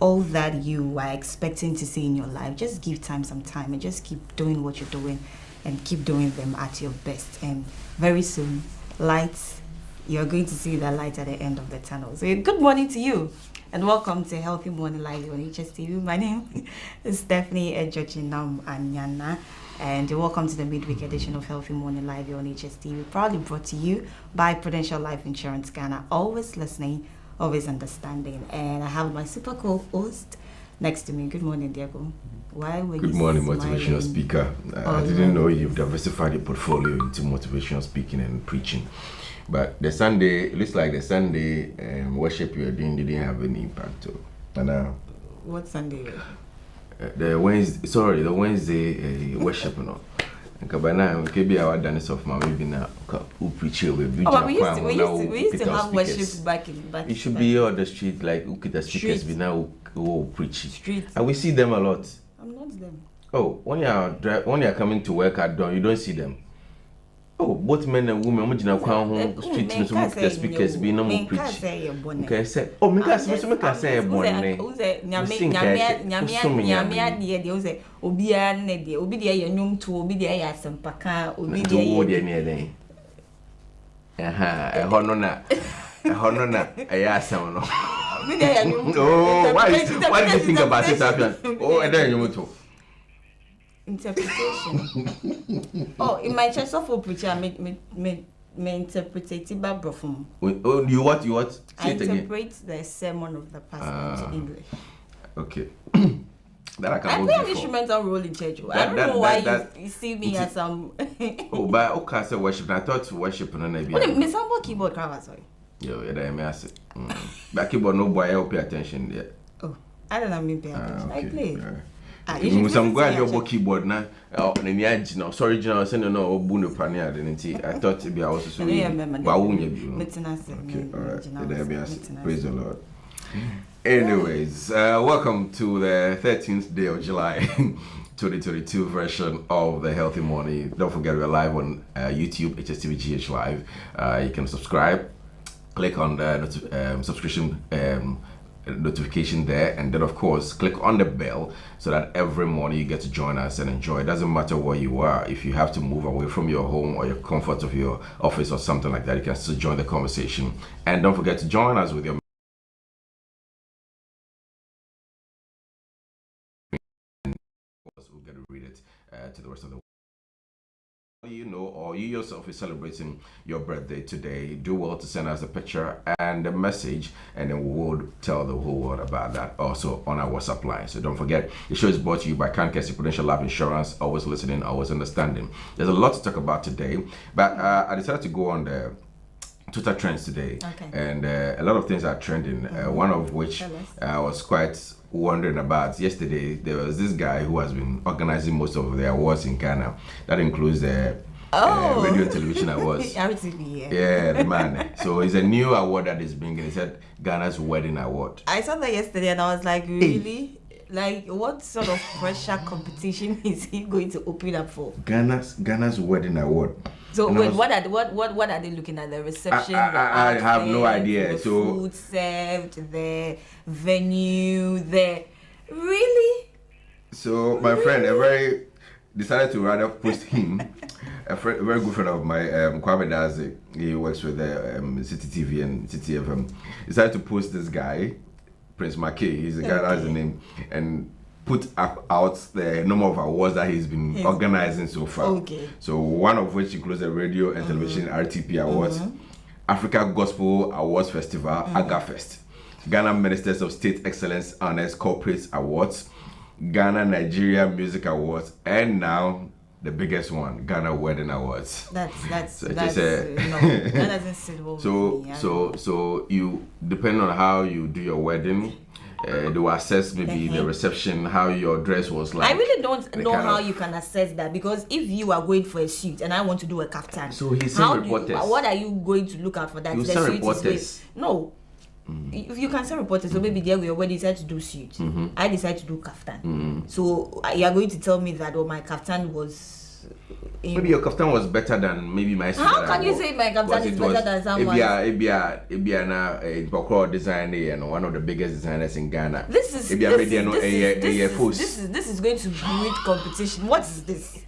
all that you are expecting to see in your life, just give some time, and just keep doing what you're doing, and keep doing them at your best. And very soon, you're going to see the light at the end of the tunnel. So good morning to you, and welcome to Healthy Morning Live on Hstv. My name is Stephanie Ejojinam Anyana, and welcome to the midweek edition of Healthy Morning Live on Hstv, proudly brought to you by Prudential Life Insurance Ghana. Always listening, always understanding. And I have my super co-host next to me. Good morning, Diego. Why were Good you morning, smiling? motivational speaker. I didn't know you've diversified your portfolio into motivational speaking and preaching. But the Sunday, it looks like the Sunday worship you are doing didn't have any impact. And What Sunday? the Wednesday worship, you know. And by now, maybe I done this of my maybe now who preach we used to have worship back in. It should be on the street, like who the speakers be now who preach. Street. And we see them a lot. I'm not them. Oh, when you are coming to work at dawn, you don't see them. Oh, both men and women, I'm going to street to the speakers be no more preach. Okay, say, oh, me can say a bonnet. Why do you think about this happening? Oh, and then you too. Interpretation. Oh, in my church of preacher, I interpret it. Oh, you what? I interpret the sermon of the pastor into English. Okay. That I can I play an instrumental role in church. I don't know why you see me as some. Oh, but okay, so worship. I thought worship and then What me sample keyboard cover, sorry. Yeah, I say. But keyboard no boy, I'll pay attention there. Oh, I don't know me pay attention. I play. I'm glad your keyboard now. Sorry, General, send no Buno Pania. I thought to be also so. Okay, all right. Praise the Lord. Anyways, welcome to the 13th day of July 2022 version of the Healthy Morning. Don't forget we're live on YouTube, Hstv GH Live. You can subscribe, click on the subscription notification there, and then of course click on the bell so that every morning you get to join us and enjoy. It doesn't matter where you are. If you have to move away from your home or your comfort of your office or something like that, you can still join the conversation. And don't forget to join us with your we'll get to read it to the rest of the you know, or you yourself is celebrating your birthday today, do well to send us a picture and a message, and then we will tell the whole world about that also on our WhatsApp line. So don't forget, the show is brought to you by Prudential Life Insurance. Always listening, always understanding. There's a lot to talk about today, but I decided to go on the Twitter trends today, and a lot of things are trending. One of which I was quite wondering about yesterday. There was this guy who has been organizing most of the awards in Ghana. That includes the radio and television awards. RTV, yeah, the man. So it's a new award that is being. He said Ghana's Wedding Award. I saw that yesterday, and I was like, really? Like, what sort of pressure competition is he going to open up for? Ghana's Wedding Award. So wait, what are they looking at? The reception? I have no idea. The food served, the venue, really. So my friend, decided to rather post him. A very good friend of mine, Kwame Daze. He works with City TV and City FM. Decided to post this guy, Prince Mackay. He's the guy that has the name, and put out the number of awards that he's been organizing so far. Okay. So one of which includes the Radio and Television RTP Awards, Africa Gospel Awards Festival, AgaFest, Ghana Ministers of State Excellence Honors Corporate Awards, Ghana Nigeria Music Awards, and now the biggest one, Ghana Wedding Awards. That doesn't sit well with me. So you depend on how you do your wedding. They will assess maybe the reception, how your dress was like. I really don't know how you can assess that, because if you are going for a suit and I want to do a kaftan, so he's sent reporters. What are you going to look out for that? You send reporters. No. If you can send reporters, so maybe there we already decided to do suit. I decided to do kaftan. So you are going to tell me that my kaftan was Maybe your captain was better than maybe my. How can you say my captain is better than someone? Ibia na Bokro designer and one of the biggest designers in Ghana. This is going to breed competition. What is this?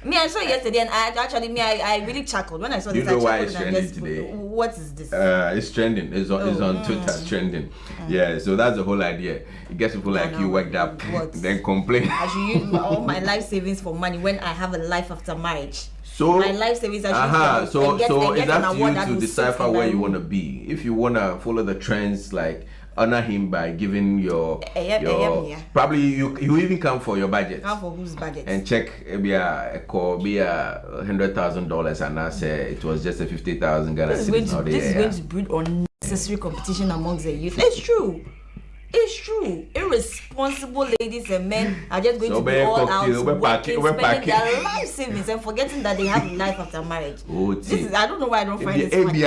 Me, I saw it yesterday, and I really chuckled when I saw this. You know why it's trending today? What is this? It's trending. It's on Twitter. It's trending. Yeah, so that's the whole idea. It gets people like you worked up, then complain. I should use all my life savings for money when I have a life after marriage. So my life savings so it's up to you to decipher where you want to be. If you want to follow the trends, like honor him by giving your probably you even come for your budget. Come for whose budget? And check be a $100,000 and I say it was just a 50,000 Ghana cedis. This is going to breed unnecessary competition amongst the youth. It's true. It's true. Irresponsible ladies and men are just going to be all out working, spending their life savings and forgetting that they have a life after marriage. I don't know why I don't find this funny.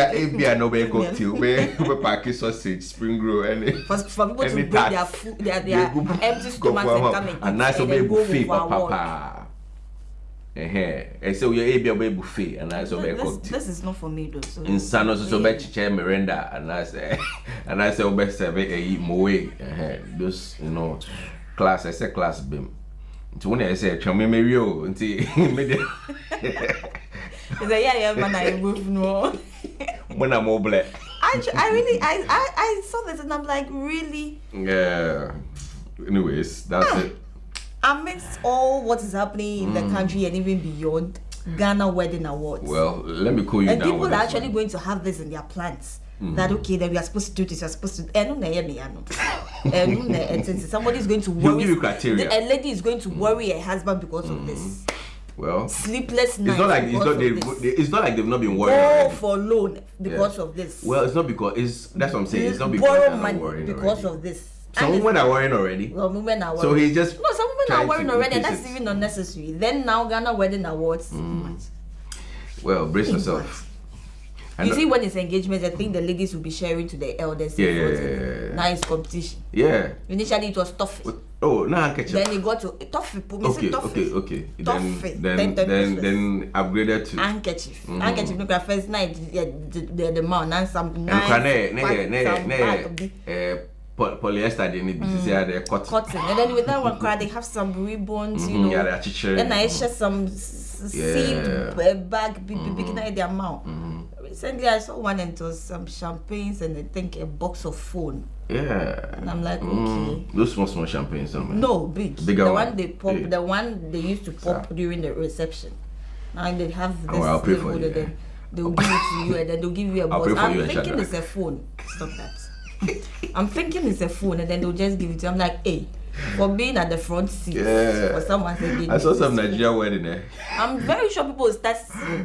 Cocktail, sausage, spring roll, and for people to break their food, their empty stomachs and come and nice buffet, papa. And so you're able to buffet, and I saw this is not for me though. So in San Jose, so bet chair Miranda, and I say, best serve a moe. Those class. I say class beam. So when I say chame Mario, until immediate. Man, I move no. When I'm mobile. I saw this and I'm like, really? Yeah. Anyways, that's it. Amidst all what is happening in the country and even beyond, Ghana Wedding Awards. Well, let me cool you down. And people are actually going to have this in their plans. That okay, then we are supposed to do this, we are supposed to somebody is going to worry. Give you criteria. A lady is going to worry her husband because of this. Well, sleepless nights. It's not like they've not been worried. Go for loan because of this. Well, it's not because that's what I'm saying. It's not because borrow money because of this. Some women are worrying already. Well, women are worrying. So he's just some women are worrying already, and that's even unnecessary. Then now Ghana Wedding Awards. Well, brace yourself. You see, when it's engagement, I think the ladies will be sharing to the elders. Yeah. Now it's competition. Yeah. Initially it was tough. Oh, now handkerchief. Then it got to toffee. Okay. Then upgraded to handkerchief. Handkerchief. Look at first night the man and some polyester they cotton. And then with that one card they have some ribbons, Then I share some seed bag big in their mouth. Recently I saw one and it was some champagnes and I think a box of phone. Yeah. And I'm like, okay. Those small champagnes, no, big. Bigger the one they pop, the one they used to pop during the reception. Now they have this I'll pay for you, then they'll give it to you and then they'll give you a box. I'm thinking it's a phone. Stop that. I'm thinking it's a phone and then they'll just give it to you. I'm like, hey, for being at the front seat for someone saying I saw some Nigerian wedding there. I'm very sure people will start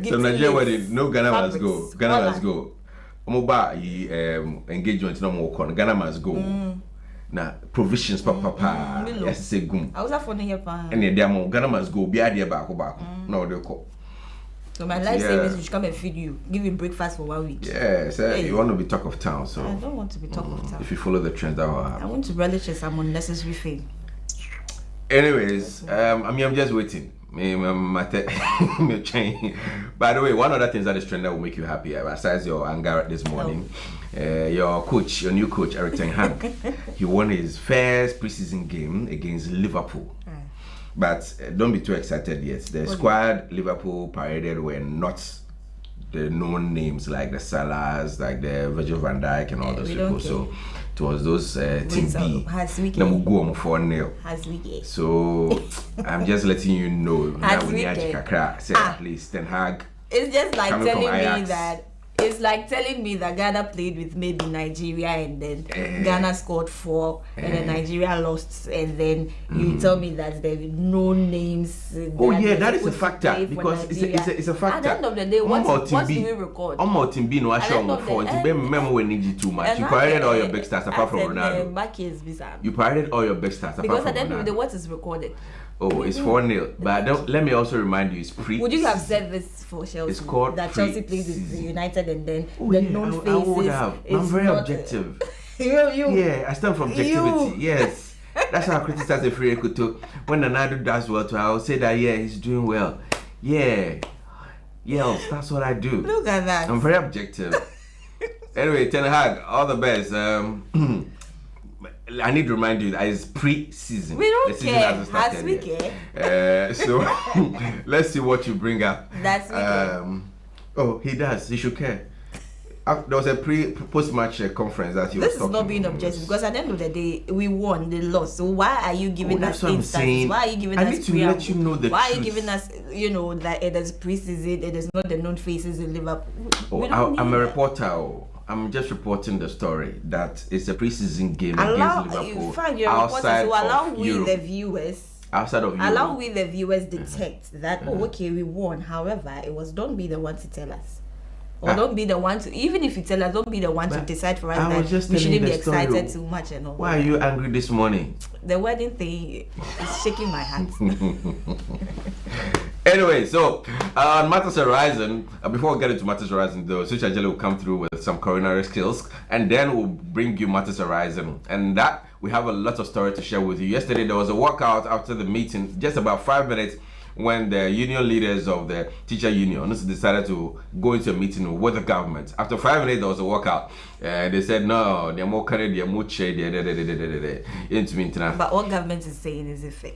giving some Nigerian wedding. No, Ghana must go. Ghana must go. Engagement no more con. Ghana must go. Now provisions papa. Yes, say gum. I was a phone here pa. And then Ghana must go. Be idea back. No, they call. So my life savings should come and feed you, give you breakfast for 1 week. Yes, you want to be talk of town, so I don't want to be talk of town. If you follow the trends, that will happen. I want to relish in some unnecessary fame. Anyways, I'm just waiting. By the way, one other thing that is trend that will make you happy, besides your anger this morning, your new coach, Eric Ten Hag, he won his first preseason game against Liverpool. But don't be too excited yet. The squad Liverpool paraded were not the known names like the Salahs, like the Virgil van Dijk and all those people. So it was those Team B. Then we go 4-0. So I'm just letting you know that we need to say at least Ten Hag. It's just like telling me that. It's like telling me that Ghana played with maybe Nigeria and then Ghana scored 4 and then Nigeria lost and then you tell me that there are no names. That is a factor because it's a factor. At the end of the day, what do we record? Team B no actually for remember when you too much. You paraded all your big stars apart from Ronaldo. You paraded all your big stars apart from Ronaldo. Because at the end of the day, what is recorded? Oh, it's 4-0. But let me also remind you, it's pre. Would you have said this for Chelsea? It's called that Chelsea plays with United and then the known faces. I would have. I'm very objective. You. Yeah, I stand for objectivity. Yes. That's how I criticize the free Kuto. When Nanado does well too, I'll say that yeah, he's doing well. Yeah. Yes, that's what I do. Look at that. I'm very objective. Anyway, Ten Hag, all the best. I need to remind you that it's pre-season. We don't the season care. hasn't started As we yet. care. So let's see what you bring up. That's we care. Oh, he does. He should care. There was a post-match conference that he was This is talking not being objective because at the end of the day, we won, they lost. So why are you giving us instances? Why are you giving us? I need to let you know the Why truth. are you giving us, that it is pre-season, it is not the known faces in Liverpool? I'm a reporter. I'm just reporting the story that it's a pre-season game against Liverpool. Fine, you're a reporter, so allow the viewers. Outside of Europe. Allow the viewers detect that. Oh, okay, we won. However, it was don't be the one to tell us. Or don't be the one to, even if you tell us, don't be the one to decide for us that we shouldn't be excited too much and all. Why are you angry this morning? The wedding thing is shaking my heart. Anyway, so on Matters Horizon, before we get into Matters Horizon though, Sucha Jelly will come through with some coronary skills and then we'll bring you Matters Horizon. And that, we have a lot of story to share with you. Yesterday there was a walkout after the meeting, just about 5 minutes when the union leaders of the teacher unions decided to go into a meeting with the government. After 5 minutes, there was a walkout. They said, no, they're more carried, they're more shade, But what government is saying is it fair?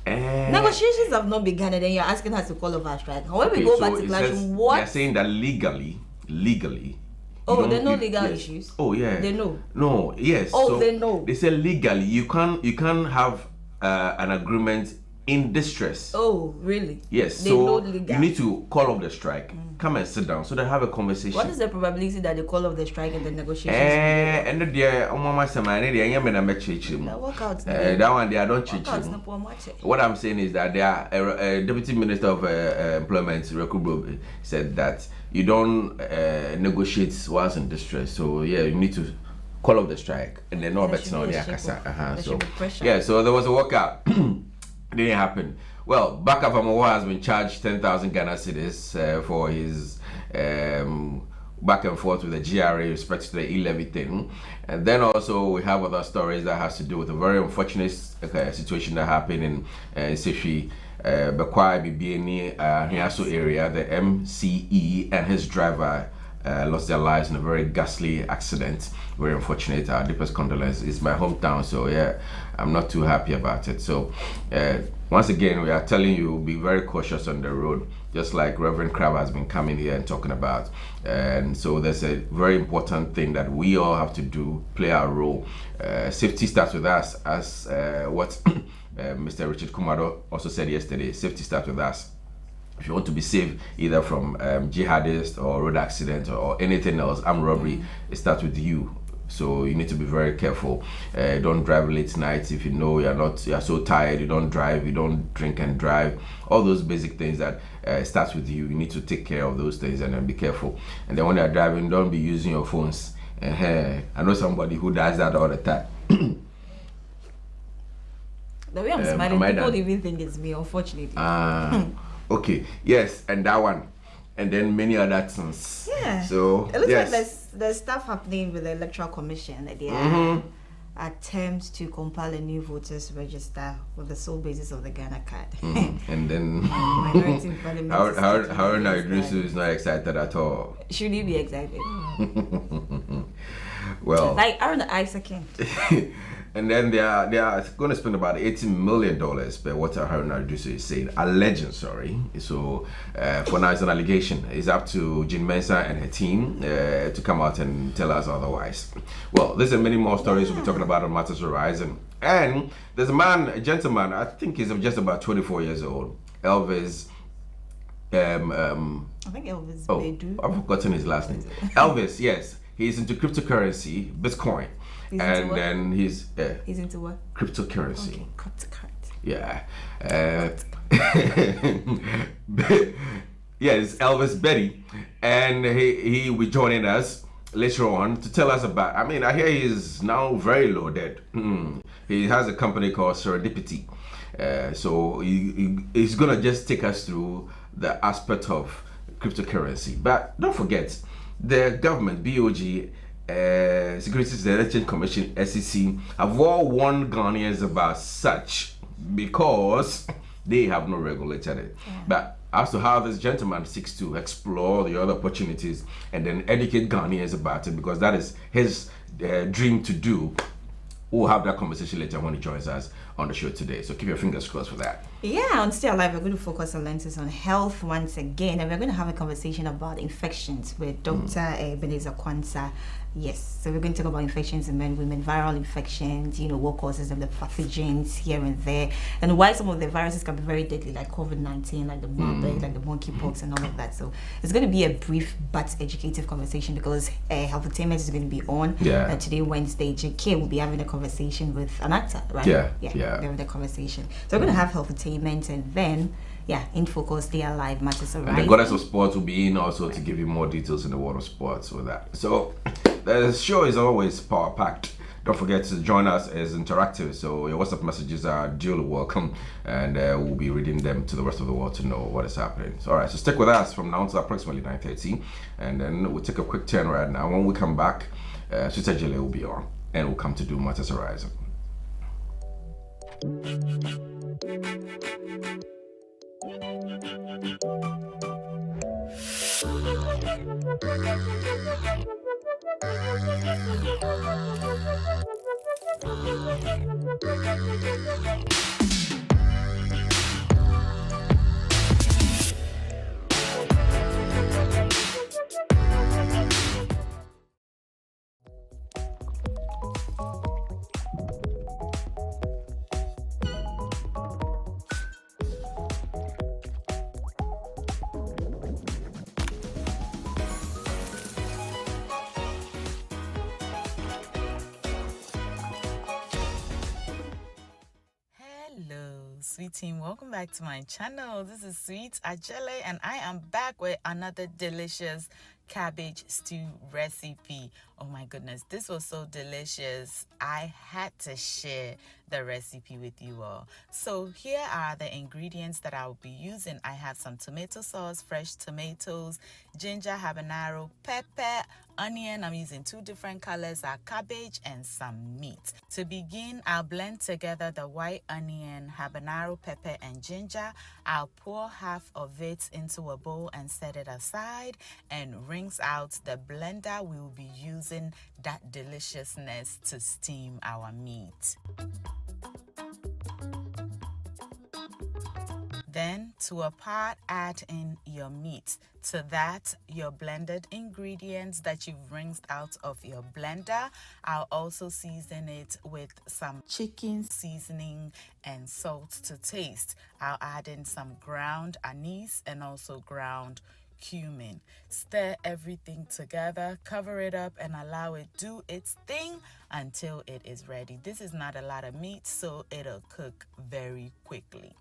Negotiations have not begun, and then you're asking us to call off our strike. When we go back to classroom, what? They're saying that legally. Oh, there are no legal issues. Oh yeah. They know. No, yes. Oh, so they know. They say legally you can't have an agreement in distress. Oh, really? Yes. They so know legal. you need to call off the strike. Come and sit down so they have a conversation. What is the probability that they call off the strike and the negotiations? And the that one they don't change. What I'm saying is that there Deputy Minister of Employment Rekubo said that you don't negotiate whilst in distress. So yeah, you need to call off the strike and then no better now. So yeah, so there was a walkout. It didn't happen. Well, Baka Famawa has been charged 10,000 Ghana cedis for his back and forth with the GRA respect to the e-levy thing. And then also we have other stories that has to do with a very unfortunate situation that happened in Hstv, Bekwai Bibiani, Hiaso area. The MCE and his driver lost their lives in a very ghastly accident. Very unfortunate. Our deepest condolences. It's my hometown, so yeah, I'm not too happy about it. So once again, we are telling you, be very cautious on the road, just like Reverend Crab has been coming here and talking about. And so there's a very important thing that we all have to do, play our role. Safety starts with us, as what Mr. Richard Kumado also said yesterday. Safety starts with us. If you want to be safe either from jihadists or road accident or anything else, armed robbery, it starts with you. So you need to be very careful. Don't drive late nights if you know you're so tired. You don't drive, you don't drink and drive. All those basic things that starts with you. You need to take care of those things and then be careful. And then when you're driving, don't be using your phones. I know somebody who does that all the time. The way I'm smiling, people even think it's me, unfortunately. Okay, yes, and that one. And then many other things. Yeah. So it looks like there's stuff happening with the Electoral Commission. There attempts to compile a new voters register with the sole basis of the Ghana card. And then Minority in Parliament. Haruna Idrisu is not excited at all. Should he be excited? Well, like Haruna Isaac. And then they are going to spend about $18 million, but what Haruna Idrisu is saying, alleging, sorry. So for now it's an allegation. It's up to Jean Mensah and her team to come out and tell us otherwise. Well, there's many more stories we'll be talking about on Matters Horizon. And there's a gentleman, I think he's just about 24 years old, Elvis. I think Elvis. Oh, I've forgotten his last name. Elvis, yes, he's into cryptocurrency, Bitcoin. And then he's into what? Cryptocurrency. Okay, cryptocurrency. Yeah. Yes, Elvis Betty, and he will be joining us later on to tell us about. I mean, I hear he's now very loaded. He has a company called Serendipity. So he's gonna just take us through the aspect of cryptocurrency. But don't forget, the government, BOG, Securities and Exchange Commission (SEC) have all warned Ghanaians about such because they have not regulated it. But as to how this gentleman seeks to explore the other opportunities and then educate Ghanaians about it, because that is his dream to do. We'll have that conversation later when he joins us on the show today. So keep your fingers crossed for that. Yeah, on Stay Alive, we're going to focus our lenses on health once again, and we're going to have a conversation about infections with Dr. Ebenezer Kwanzaa. Yes, so we're going to talk about infections in men, women, viral infections, what causes them, the pathogens here and there, and why some of the viruses can be very deadly, like COVID-19, like the Marburg, like the monkeypox, and all of that. So it's going to be a brief but educative conversation because Healthtainment is going to be on. Yeah. Today, Wednesday, JK will be having a conversation with an actor, right? Yeah. They're having a conversation. So we're going to have Healthtainment, and then in focus, Stay Alive, Matters Arising. And the goddess of sports will be in also to give you more details in the world of sports with that. So the show is always power packed. Don't forget to join us as interactive. So your WhatsApp messages are duly welcome, and we'll be reading them to the rest of the world to know what is happening. So, all right, so stick with us from now until approximately 9:30, and then we'll take a quick turn right now. When we come back, Sister Jelle will be on, and we'll come to do Matters Arising. Sweet team, welcome back to my channel. This is Sweet Ajele, and I am back with another delicious cabbage stew recipe. Oh my goodness, this was so delicious. I had to share the recipe with you all. So here are the ingredients that I will be using. I have some tomato sauce, fresh tomatoes, ginger, habanero, pepper, onion. I'm using 2 different colors, our cabbage, and some meat. To begin, I'll blend together the white onion, habanero, pepper, and ginger. I'll pour half of it into a bowl and set it aside and rinse out the blender. We will be using that deliciousness to steam our meat. Then to a pot, add in your meat. To that, your blended ingredients that you've rinsed out of your blender. I'll also season it with some chicken seasoning and salt to taste. I'll add in some ground anise and also ground cumin. Stir everything together, cover it up, and allow it do its thing until it is ready. This is not a lot of meat, so it'll cook very quickly.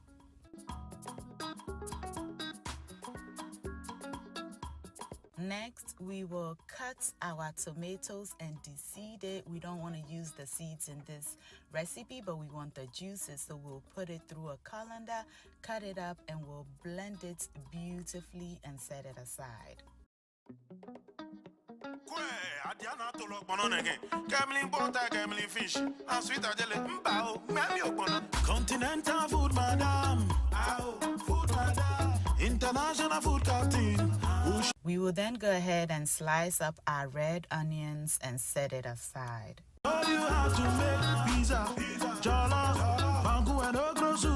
Next, we will cut our tomatoes and deseed it. We don't want to use the seeds in this recipe, but we want the juices, so we'll put it through a colander, cut it up, and we'll blend it beautifully and set it aside. Continental food, madam. International food captain. We will then go ahead and slice up our red onions and set it aside. All you have to make pizza, jollof, mango and okra soup,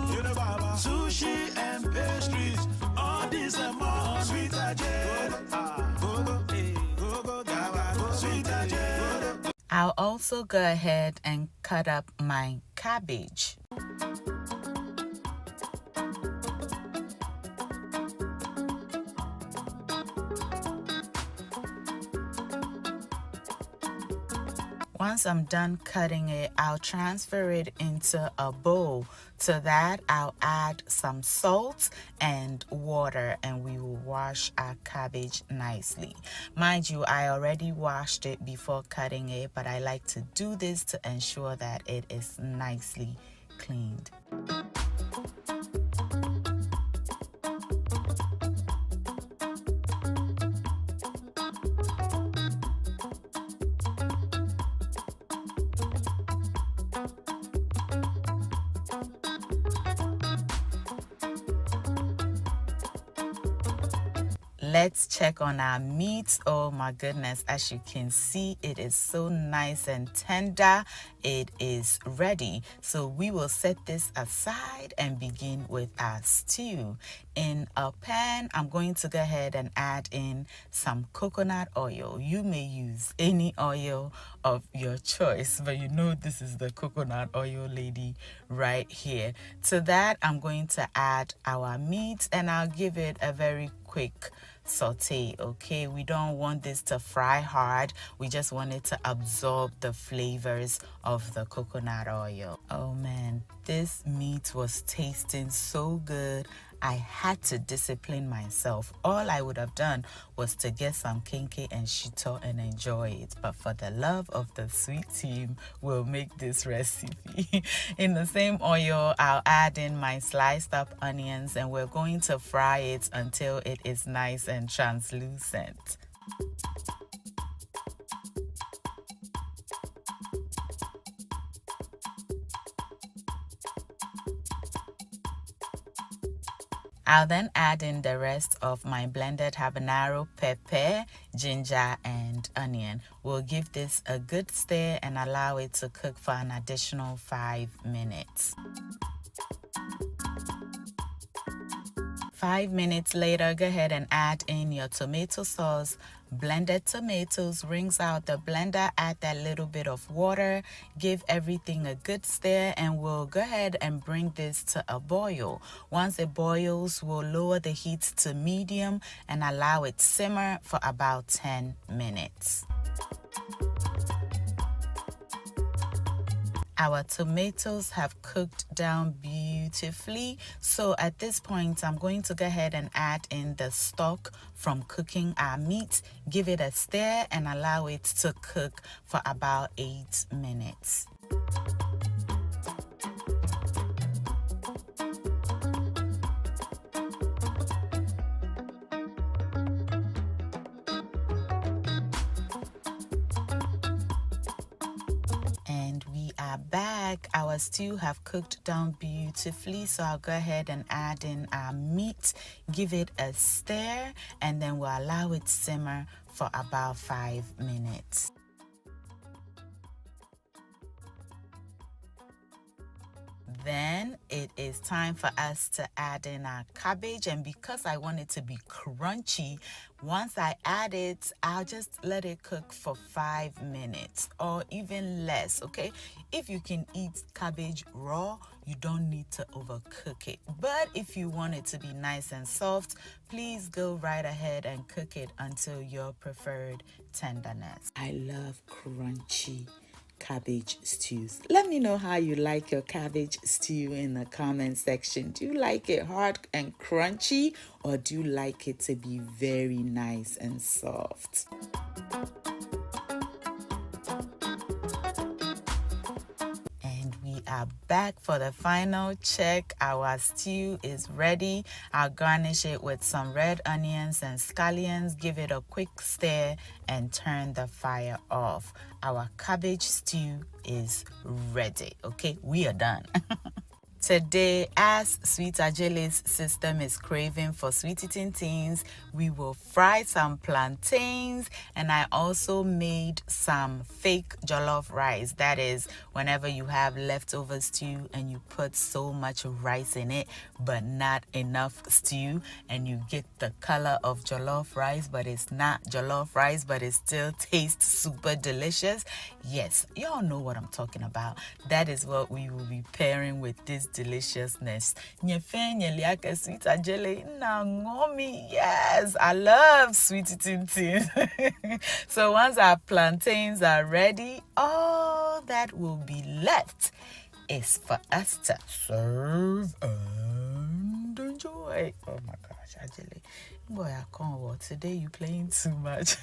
sushi and pastries. All this and more. Sweet I'll also go ahead and cut up my cabbage. Once I'm done cutting it, I'll transfer it into a bowl. To that, I'll add some salt and water, and we will wash our cabbage nicely. Mind you, I already washed it before cutting it, but I like to do this to ensure that it is nicely cleaned. let's check on our meat. Oh my goodness, as you can see, it is so nice and tender. It is ready. So we will set this aside and begin with our stew. In a pan, I'm going to go ahead and add in some coconut oil. You may use any oil of your choice, but you know this is the coconut oil lady right here. To that, I'm going to add our meat and I'll give it a very quick saute. Okay, we don't want this to fry hard, we just want it to absorb the flavors of the coconut oil. Oh man, this meat was tasting so good, I had to discipline myself. All I would have done was to get some kinky and shito and enjoy it, but for the love of the sweet team, we'll make this recipe. In the same oil, I'll add in my sliced up onions and we're going to fry it until it is nice and translucent. I'll then add in the rest of my blended habanero, pepper, ginger, and onion. We'll give this a good stir and allow it to cook for an additional 5 minutes. 5 minutes later, go ahead and add in your tomato sauce. Blended tomatoes, rinse out the blender, add that little bit of water, give everything a good stir, and we'll go ahead and bring this to a boil. Once it boils, we'll lower the heat to medium and allow it simmer for about 10 minutes. Our tomatoes have cooked down beautifully. So at this point, I'm going to go ahead and add in the stock from cooking our meat. Give it a stir and allow it to cook for about 8 minutes. Back, our stew have cooked down beautifully, so I'll go ahead and add in our meat, give it a stir, and then we'll allow it simmer for about 5 minutes. Then it is time for us to add in our cabbage, and because I want it to be crunchy, once I add it, I'll just let it cook for 5 minutes or even less. Okay, if you can eat cabbage raw, you don't need to overcook it, but if you want it to be nice and soft, please go right ahead and cook it until your preferred tenderness. I love crunchy cabbage stews. Let me know how you like your cabbage stew in the comment section. Do you like it hard and crunchy, or do you like it to be very nice and soft? We are back for the final check. Our stew is ready. I'll garnish it with some red onions and scallions, give it a quick stir, and turn the fire off. Our cabbage stew is ready. Okay, we are done. Today, as Sweet Ajele's system is craving for sweet eating things, we will fry some plantains, and I also made some fake jollof rice. That is, whenever you have leftover stew and you put so much rice in it, but not enough stew, and you get the color of jollof rice, but it's not jollof rice, but it still tastes super delicious. Yes, y'all know what I'm talking about. That is what we will be pairing with this deliciousness. Sweet Ajele. Yes, I love sweet eating things. So once our plantains are ready, all that will be left is for us to serve and enjoy. Oh my gosh, Ajele. Boy, I can't walk. Today you playing too much.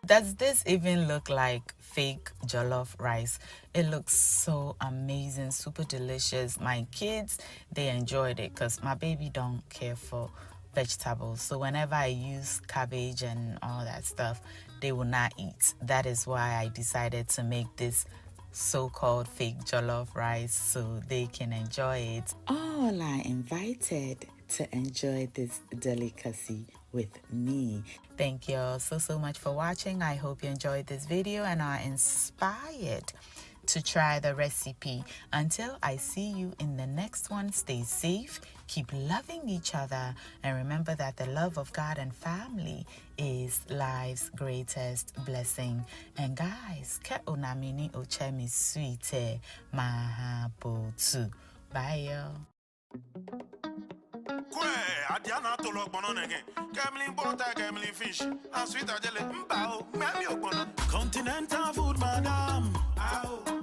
Does this even look like fake jollof rice? It looks so amazing, super delicious. My kids, they enjoyed it because my baby don't care for vegetables. So whenever I use cabbage and all that stuff, they will not eat. That is why I decided to make this so-called fake jollof rice so they can enjoy it. All are invited to enjoy this delicacy. with me. Thank you all so much for watching. I hope you enjoyed this video and are inspired to try the recipe. Until I see you in the next one, stay safe, keep loving each other, and remember that the love of God and family is life's greatest blessing. And guys, ke onamini ochemi suite mahabotu. Bye y'all. Adiana to look on again. Cameling butter, cameling fish. And sweet jelly. Continental food, madam.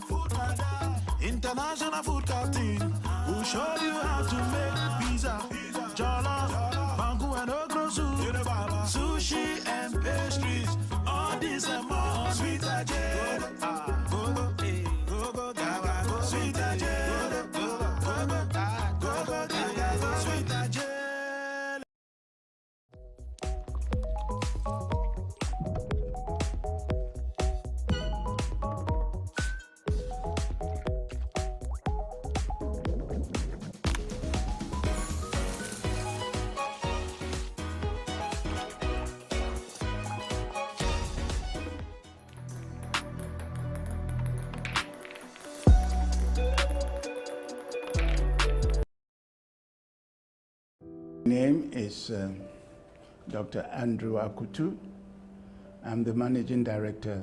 Food, madam. International food captain. Who show you how to make pizza, jollof, mango and okra soup, sushi and pastries. All this and more. Sweet jelly. Go, go, go, go, go, sweet jelly. Go, go, go, go, sweet jelly. My name is Dr. Andrew Akutu. I'm the Managing Director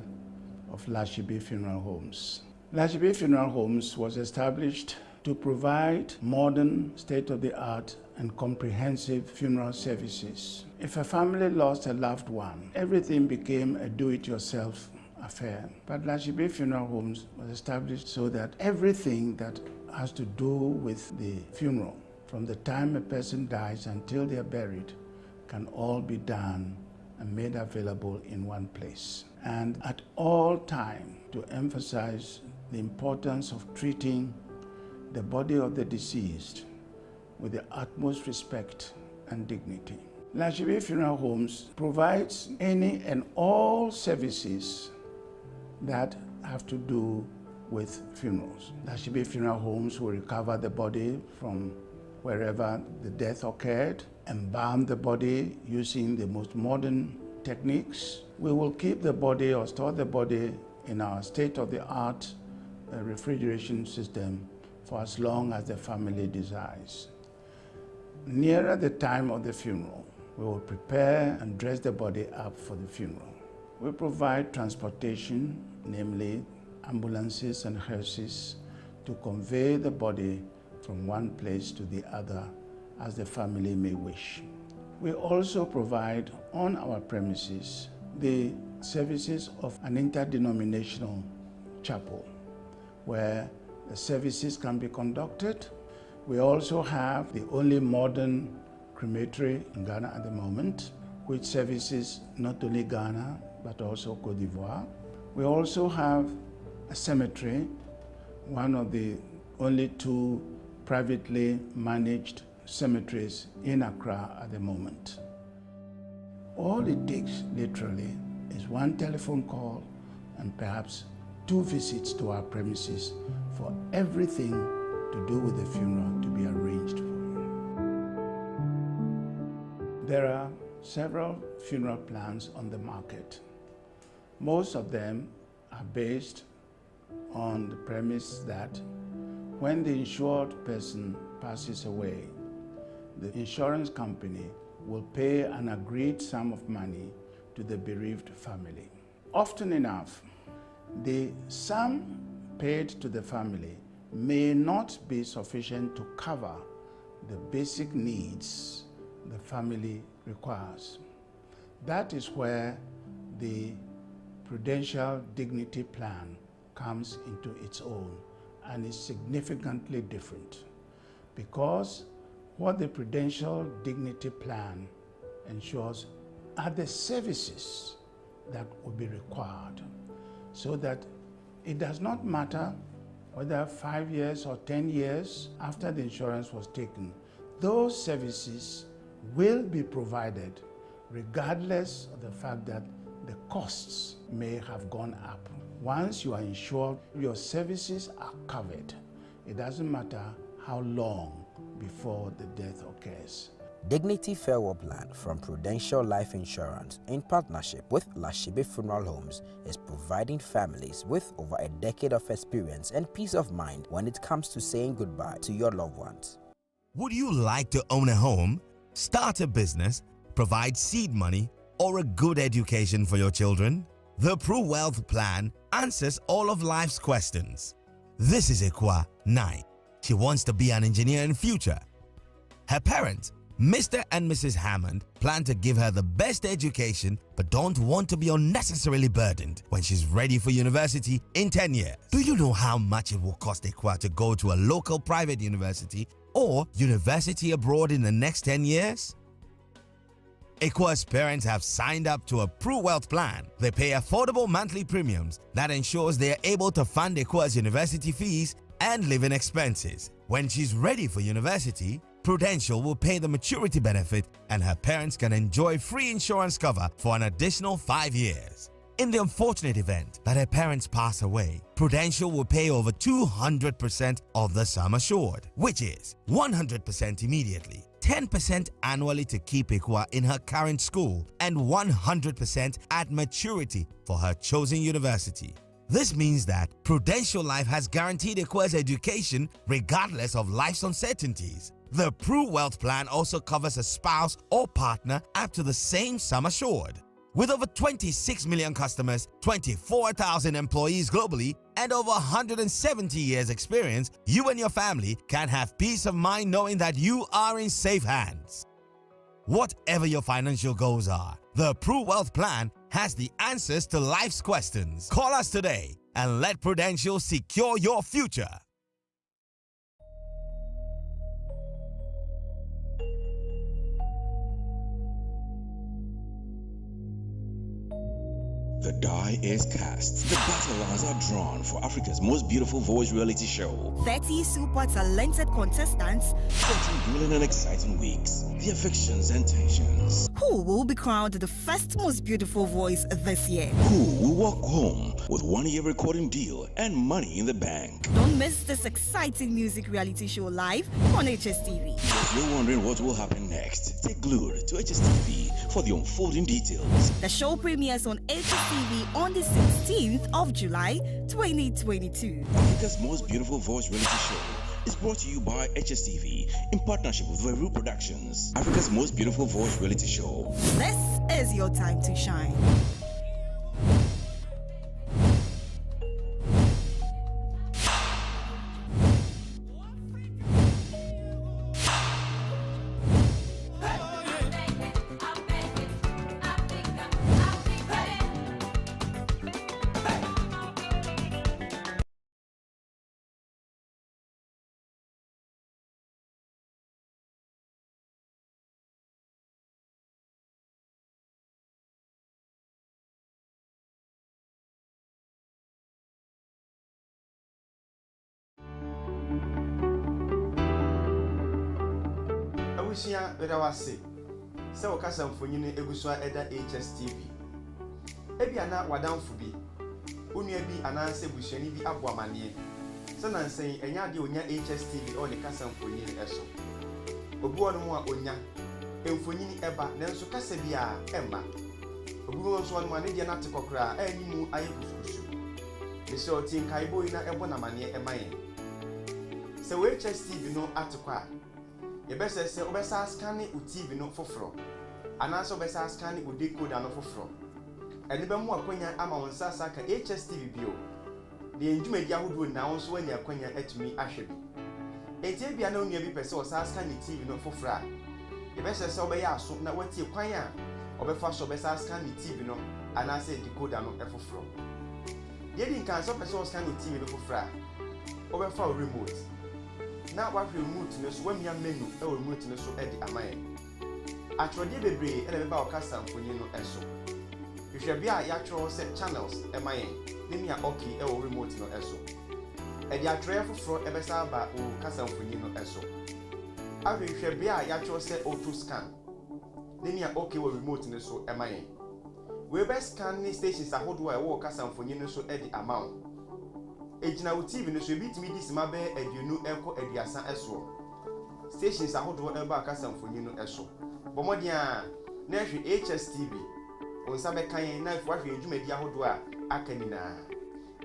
of Hstv Funeral Homes. Hstv Funeral Homes was established to provide modern, state-of-the-art and comprehensive funeral services. If a family lost a loved one, everything became a do-it-yourself affair. But Hstv Funeral Homes was established so that everything that has to do with the funeral, from the time a person dies until they are buried, can all be done and made available in one place. And at all time, to emphasize the importance of treating the body of the deceased with the utmost respect and dignity. Hstv Funeral Homes provides any and all services that have to do with funerals. Hstv Funeral Homes will recover the body from wherever the death occurred, embalm the body using the most modern techniques. We will keep the body or store the body in our state-of-the-art refrigeration system for as long as the family desires. Nearer the time of the funeral, we will prepare and dress the body up for the funeral. We provide transportation, namely ambulances and hearses, to convey the body from one place to the other as the family may wish. We also provide on our premises the services of an interdenominational chapel where the services can be conducted. We also have the only modern crematory in Ghana at the moment, which services not only Ghana but also Cote d'Ivoire. We also have a cemetery, one of the only two privately managed cemeteries in Accra at the moment. All it takes, literally, is one telephone call and perhaps 2 visits to our premises for everything to do with the funeral to be arranged for. There are several funeral plans on the market. Most of them are based on the premise that when the insured person passes away, the insurance company will pay an agreed sum of money to the bereaved family. Often enough, the sum paid to the family may not be sufficient to cover the basic needs the family requires. That is where the Prudential Dignity Plan comes into its own and is significantly different, because what the Prudential Dignity Plan ensures are the services that will be required, so that it does not matter whether 5 years or 10 years after the insurance was taken, those services will be provided regardless of the fact that the costs may have gone up. Once you are insured, your services are covered. It doesn't matter how long before the death occurs. Dignity Farewell Plan from Prudential Life Insurance, in partnership with Hstv Funeral Homes, is providing families with over a decade of experience and peace of mind when it comes to saying goodbye to your loved ones. Would you like to own a home, start a business, provide seed money, or a good education for your children? The Pro Wealth Plan answers all of life's questions. This is Ekwa 9. She wants to be an engineer in future. Her parents, Mr. and Mrs. Hammond, plan to give her the best education but don't want to be unnecessarily burdened when she's ready for university in 10 years. Do you know how much it will cost Ekwa to go to a local private university or university abroad in the next 10 years? Ekwa's parents have signed up to a Pro Wealth Plan. They pay affordable monthly premiums that ensures they are able to fund Ekwa's university fees and living expenses. When she's ready for university, Prudential will pay the maturity benefit and her parents can enjoy free insurance cover for an additional 5 years. In the unfortunate event that her parents pass away, Prudential will pay over 200% of the sum assured, which is 100% immediately, 10% annually to keep Ekwa in her current school, and 100% at maturity for her chosen university. This means that Prudential Life has guaranteed Ekwa's education regardless of life's uncertainties. The Pro Wealth Plan also covers a spouse or partner up to the same sum assured. With over 26 million customers, 24,000 employees globally, and over 170 years experience, you and your family can have peace of mind knowing that you are in safe hands. Whatever your financial goals are, the Pro Wealth Plan has the answers to life's questions. Call us today and let Prudential secure your future. The die is cast. The battle lines are drawn for Africa's most beautiful voice reality show. 30 super talented contestants, 14 grueling and exciting weeks. The affections and tensions. who will be crowned the first most beautiful voice this year. Who will walk home with 1-year recording deal and money in the bank. Don't miss this exciting music reality show live on Hstv. If you're wondering what will happen next, stay glued to Hstv for the unfolding details. The show premieres on Hstv on the 16th of July 2022. Africa's most beautiful voice reality show is brought to you by Hstv in partnership with Veru Productions. Africa's most beautiful voice reality show. This is your time to shine. Abusia bedawase se okasa mfonyine egusua eda Hstv ebia na wadamfo bi onua bi ananse busuani bi abo amane se na nsen enya de onya Hstv o de kasa mfonyine eso obi wonu mu a onya mfonyine eba nanso kasa bi a emma obi wonu so wonu ane de na tekokra anyimu aye kusukusu bese otin kai boy na ebo na mane emaye se we Hstv no atekwa ye bese se obesa scan o TV no foforo anaso obesa scan o decoder no foforo eni be mu akwanya ama won sasa ka Hstv bio de enjumadi ahodo na won so anya akwanya atumi ahwe bi etie bia na onua bi pese o sasa scan TV no foforo a ye bese se obeya aso na watie kwan a obefa so obesa scan TV no anase decoder no efoforo ye di nkan so pese o scan TV no foforo a obefa remote na wa remote no so wamia menu e remote no so e di amaye atwode bebre e na be ba okasa mfonyi no eso hwehwe bia ya tro se channels e maye ne mia okay e remote no eso e di atro foforo e be sa ba o kasa mfonyi no eso ahwehwe bia ya tro se auto scan ne mia okay wo remote no so e maye we be scan ni stations ahodo e wo kasa mfonyi no so e di amount ejina wo TV no so ebitimi di sima be aduonu eko aduasa eso stations ahodoɔ ɛba akasamfoni no ɛso bɔmmɔden a na hwɛ HSTV onsa bɛkan na hwɛ adwumadi ahodoɔ a aka nyinaa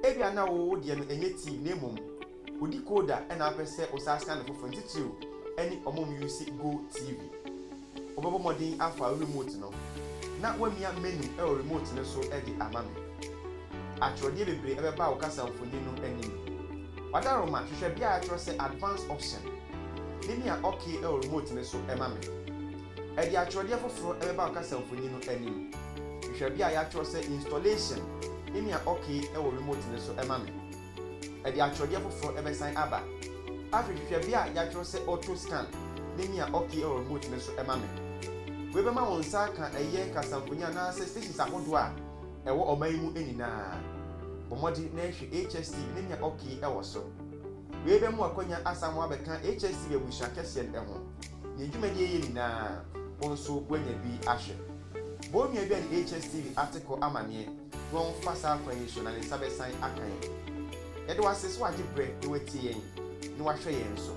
ebia na wo deɛ no enye TV na emom odi koda ɛna apɛ sɛ osasa na fofo ntitiw ɛne ɔmom use Go TV obɔmmɔden afa remote no na wamia menu ɛwɔ remote no so ɛde ama me atwerɛdeɛ bebree ɛbɛba wo kasamfoni no anim wadaroma hwehwɛ bia atwerɛ sɛ advanced option nimi a okay ɛwɔ remote no so ɛma me ɛde atwerɛdeɛ foforɔ ɛbɛba wo kasamfoni no anim hwehwɛ bia yɛatwerɛ sɛ installation nimi a okay ɛwɔ remote no so ɛma me ɛde atwerɛdeɛ foforɔ ɛbɛsan aba ahwehwɛ bia yɛatwerɛ sɛ auto scan nimi a okay ɛwɔ remote no so ɛma me webɛma wɔn nsa ka ɛyɛ kasamfoni anaasɛ stations ahodoɔ a ɛwɔ ɔman mu nyinaa bɔmmɔden na ɛhwɛ HSTV nimi a okay ɛwɔ so webɛmu akonya asamo abɛka HSTV abusua kɛseɛ no ɛho ne dwumadie yɛ nyinaa wɔn nso wanya bi ahwɛ bɔmmia bi a ne HSTV article amaneɛ na wɔn fa saa kwan yi so na ne nsa bɛsan aka yɛn yɛde wase so agye brɛ na watie yɛn na wahwɛ yɛn so.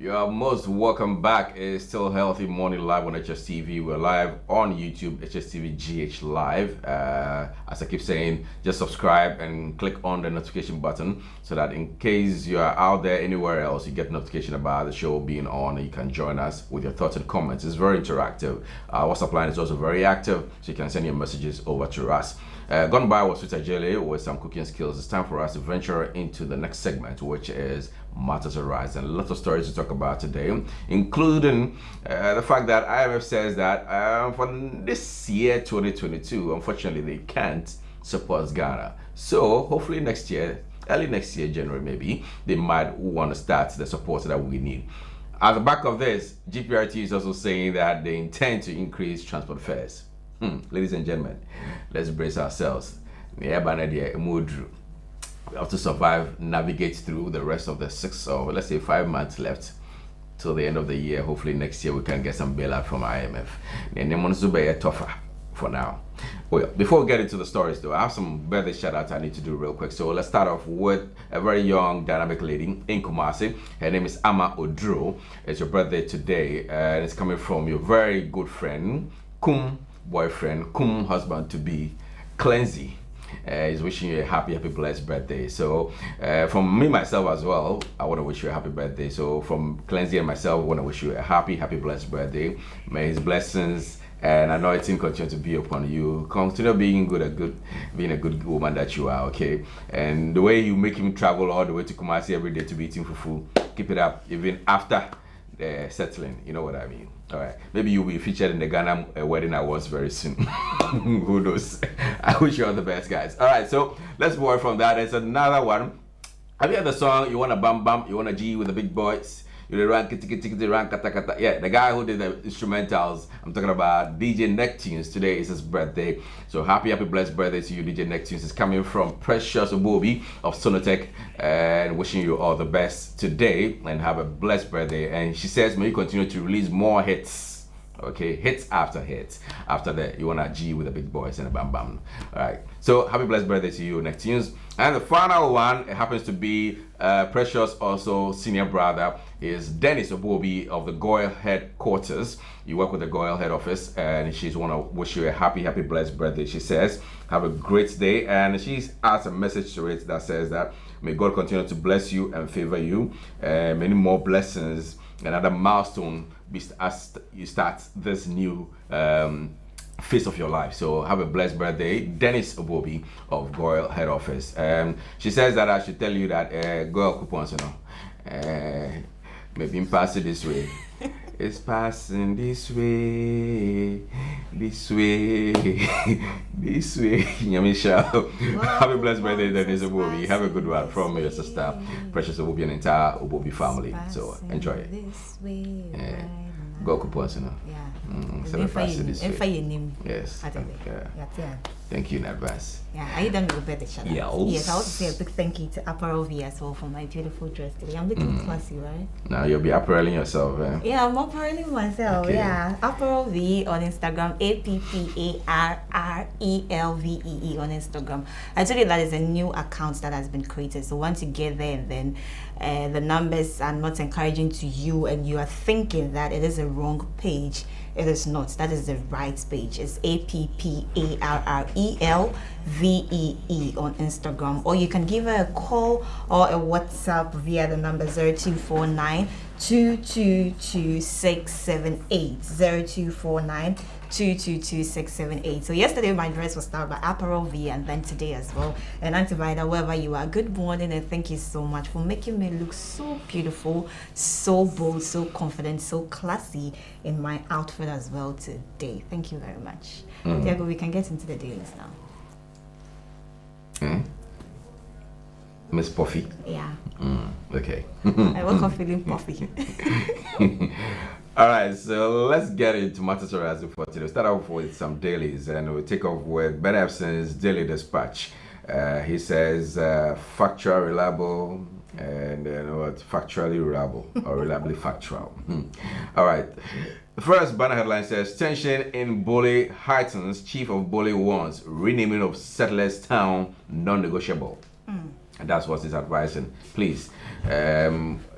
You are most welcome back. It's still Healthy Morning Live on Hstv. We're live on YouTube, Hstv GH Live. As I keep saying, just subscribe and click on the notification button so that in case you are out there anywhere else, you get notification about the show being on and you can join us with your thoughts and comments. It's very interactive. WhatsApp line is also very active, so you can send your messages over to us. Gone by was Hstv Jelly with some cooking skills. It's time for us to venture into the next segment, which is Matters Arise, and a lot of stories to talk about today, including the fact that IMF says that for this year 2022, unfortunately they can't support Ghana. So hopefully next year, early next year, January maybe, they might want to start the support that we need. At the back of this, GPRT is also saying that they intend to increase transport fares. Ladies and gentlemen, let's brace ourselves. We have to survive, navigate through the rest of the 6 or let's say 5 months left till the end of the year. Hopefully next year we can get some bailout from IMF. And tougher for now. Well, before we get into the stories though, I have some birthday shout outs I need to do real quick. So let's start off with a very young dynamic lady in Kumasi. Her name is Ama Odro. It's your birthday today and it's coming from your very good friend, boyfriend, husband to be, Cleansy. He's wishing you a happy blessed birthday. So from me myself as well, I want to wish you a happy birthday. So from Cleansy and myself, I want to wish you a happy blessed birthday. May his blessings and anointing continue to be upon you. Continue being being a good woman that you are, okay? And the way you make him travel all the way to Kumasi every day to be eating fufu, keep it up even after settling, you know what I mean. All right, maybe you'll be featured in the Ghana wedding awards very soon. Who knows? I wish you all the best, guys. All right, so let's move on from that. There's another one. Have you heard the song, You Wanna Bam Bam, You Wanna G with the Big Boys? You run kitty kitty kitty run kata kata. Yeah, the guy who did the instrumentals. I'm talking about DJ Necktunes. Today is his birthday. So happy blessed birthday to you, DJ Necktunes. It's coming from Precious Obobi of Sonotech and wishing you all the best today and have a blessed birthday. And she says, may you continue to release more hits. Okay, hits after hits. After that, you want to G with the big boys and a bam bam. All right. So happy blessed birthday to you, Neptunes. And the final one, it happens to be Precious, also senior brother, is Dennis Obobi of the Goyle headquarters. You work with the Goyle head office, and she's want to wish you a happy blessed birthday. She says, have a great day, and she's adds a message to it that says that may God continue to bless you and favor you, many more blessings, another milestone as you start this new phase of your life. So have a blessed birthday, Dennis Obobi of Goyle head office. She says that I should tell you that Goyle coupons, maybe pass it this way. It's passing this way, this way, this way. Yamisha, have a blessed birthday, Dennis Obobi. Have a good one from your sister, Precious Obobi, and entire Obobi family. So enjoy it. Go coupons, Yeah. So pass it this way. Name. Yes. Yeah. Thank you in advance. Yeah, are you done with the birthday shout out? Yes. Yes, I want to say a big thank you to Apparel V as well for my beautiful dress today. I'm looking classy, right? Now you'll be appareling yourself, eh? Yeah, I'm appareling myself. Okay. Yeah, Apparel V on Instagram, APPARRELVEE on Instagram. I told you that is a new account that has been created. So once you get there, and then the numbers are not encouraging to you, and you are thinking that it is a wrong page. It is not. That is the right page. It's APPARRELVEE on Instagram, or you can give her a call or a WhatsApp via the number 0249 222 0249 222 So yesterday my dress was styled by Apparel V, and then today as well. And Auntie Vida, wherever you are, good morning, and thank you so much for making me look so beautiful, so bold, so confident, so classy in my outfit as well today. Thank you very much. Diego, we can get into the dailies now. Miss Puffy. Yeah. Okay. I woke up feeling puffy. All right, so let's get into matters arising for today. We'll start off with some dailies, and we'll take off with Ben Epson's Daily Dispatch. He says factual, reliable, and then what? Factually reliable or reliably factual. All right. The first banner headline says tension in Bole heightens. Chief of Bole warns renaming of Settlers Town non-negotiable. And that's what he's advising. Please.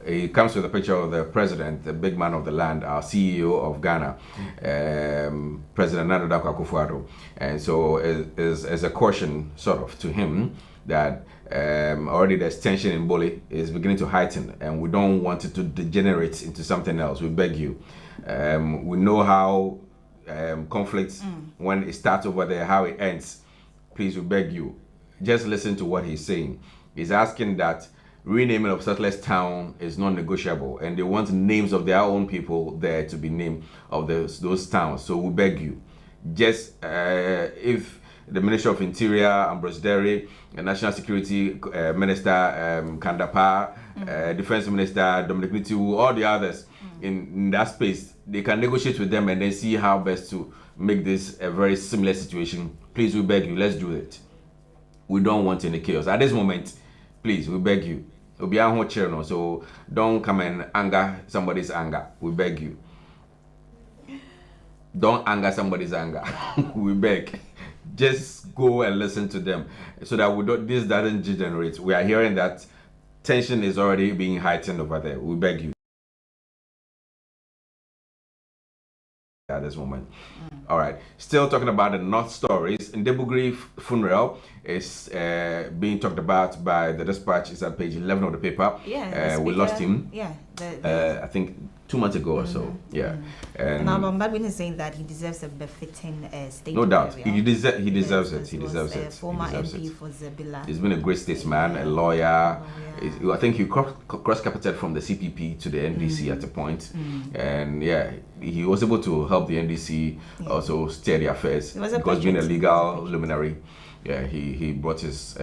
It comes with a picture of the president, the big man of the land, our CEO of Ghana, President Nana Dankwa Akufo-Addo. And so as a caution sort of to him that already there's tension in Bole is beginning to heighten, and we don't want it to degenerate into something else. We beg you. We know how conflicts, when it starts over there, how it ends. Please, we beg you. Just listen to what he's saying. He's asking that renaming of Settlers Town is non-negotiable, and they want names of their own people there to be named of those towns. So we beg you, just if the Minister of Interior, Ambrose Derry, National Security Minister Kandapa, Defense Minister Dominic Nitu, all the others in that space, they can negotiate with them and then see how best to make this a very similar situation. Please, we beg you, let's do it. We don't want any chaos at this moment. Please, we beg you. So don't come and anger somebody's anger. We beg you. Don't anger somebody's anger. We beg. Just go and listen to them so that this doesn't degenerate. We are hearing that tension is already being heightened over there. We beg you. At this moment. All right, still talking about the North stories. Ndebugri funeral is being talked about by the Dispatch. It's at page 11 of the paper. Yeah, we lost him. Yeah, I think 2 months ago or so. Yeah, and now Badwin is saying that he deserves a befitting state. No doubt, he deserves it. He deserves it. Former MP for Zebila. He's been a great statesman, a lawyer. I think he cross-capited from the CPP to the NDC at a point, and yeah, he was able to help the NDC also steer the affairs because being a legal luminary. Yeah, he brought his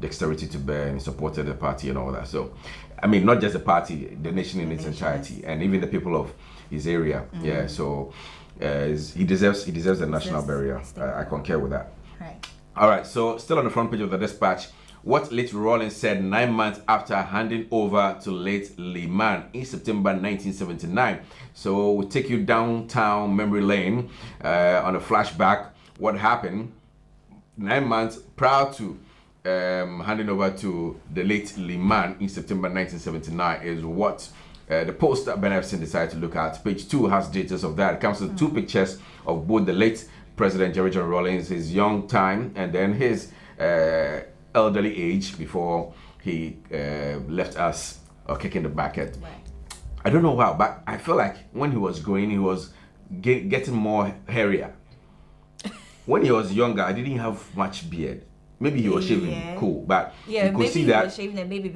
dexterity to bear and supported the party and all that. So, I mean, not just the party, the nation in its entirety, and even the people of his area. Yeah, so he deserves the national burial. I concur with that. Right. All right. So, still on the front page of the Dispatch, what late Rawlings said 9 months after handing over to late Liman in September 1979. So we'll take you downtown memory lane on a flashback. What happened 9 months prior to handing over to the late Liman in September 1979 is what the post that Ben Epstein decided to look at. Page 2 has details of that. It comes with 2 pictures of both the late President Jerry John Rawlings, his young time, and then his elderly age before he left us or kicking the bucket. Right. I don't know why, but I feel like when he was growing, he was getting more hairier. When he was younger, I didn't have much beard. Maybe he was shaving, cool, but you could see that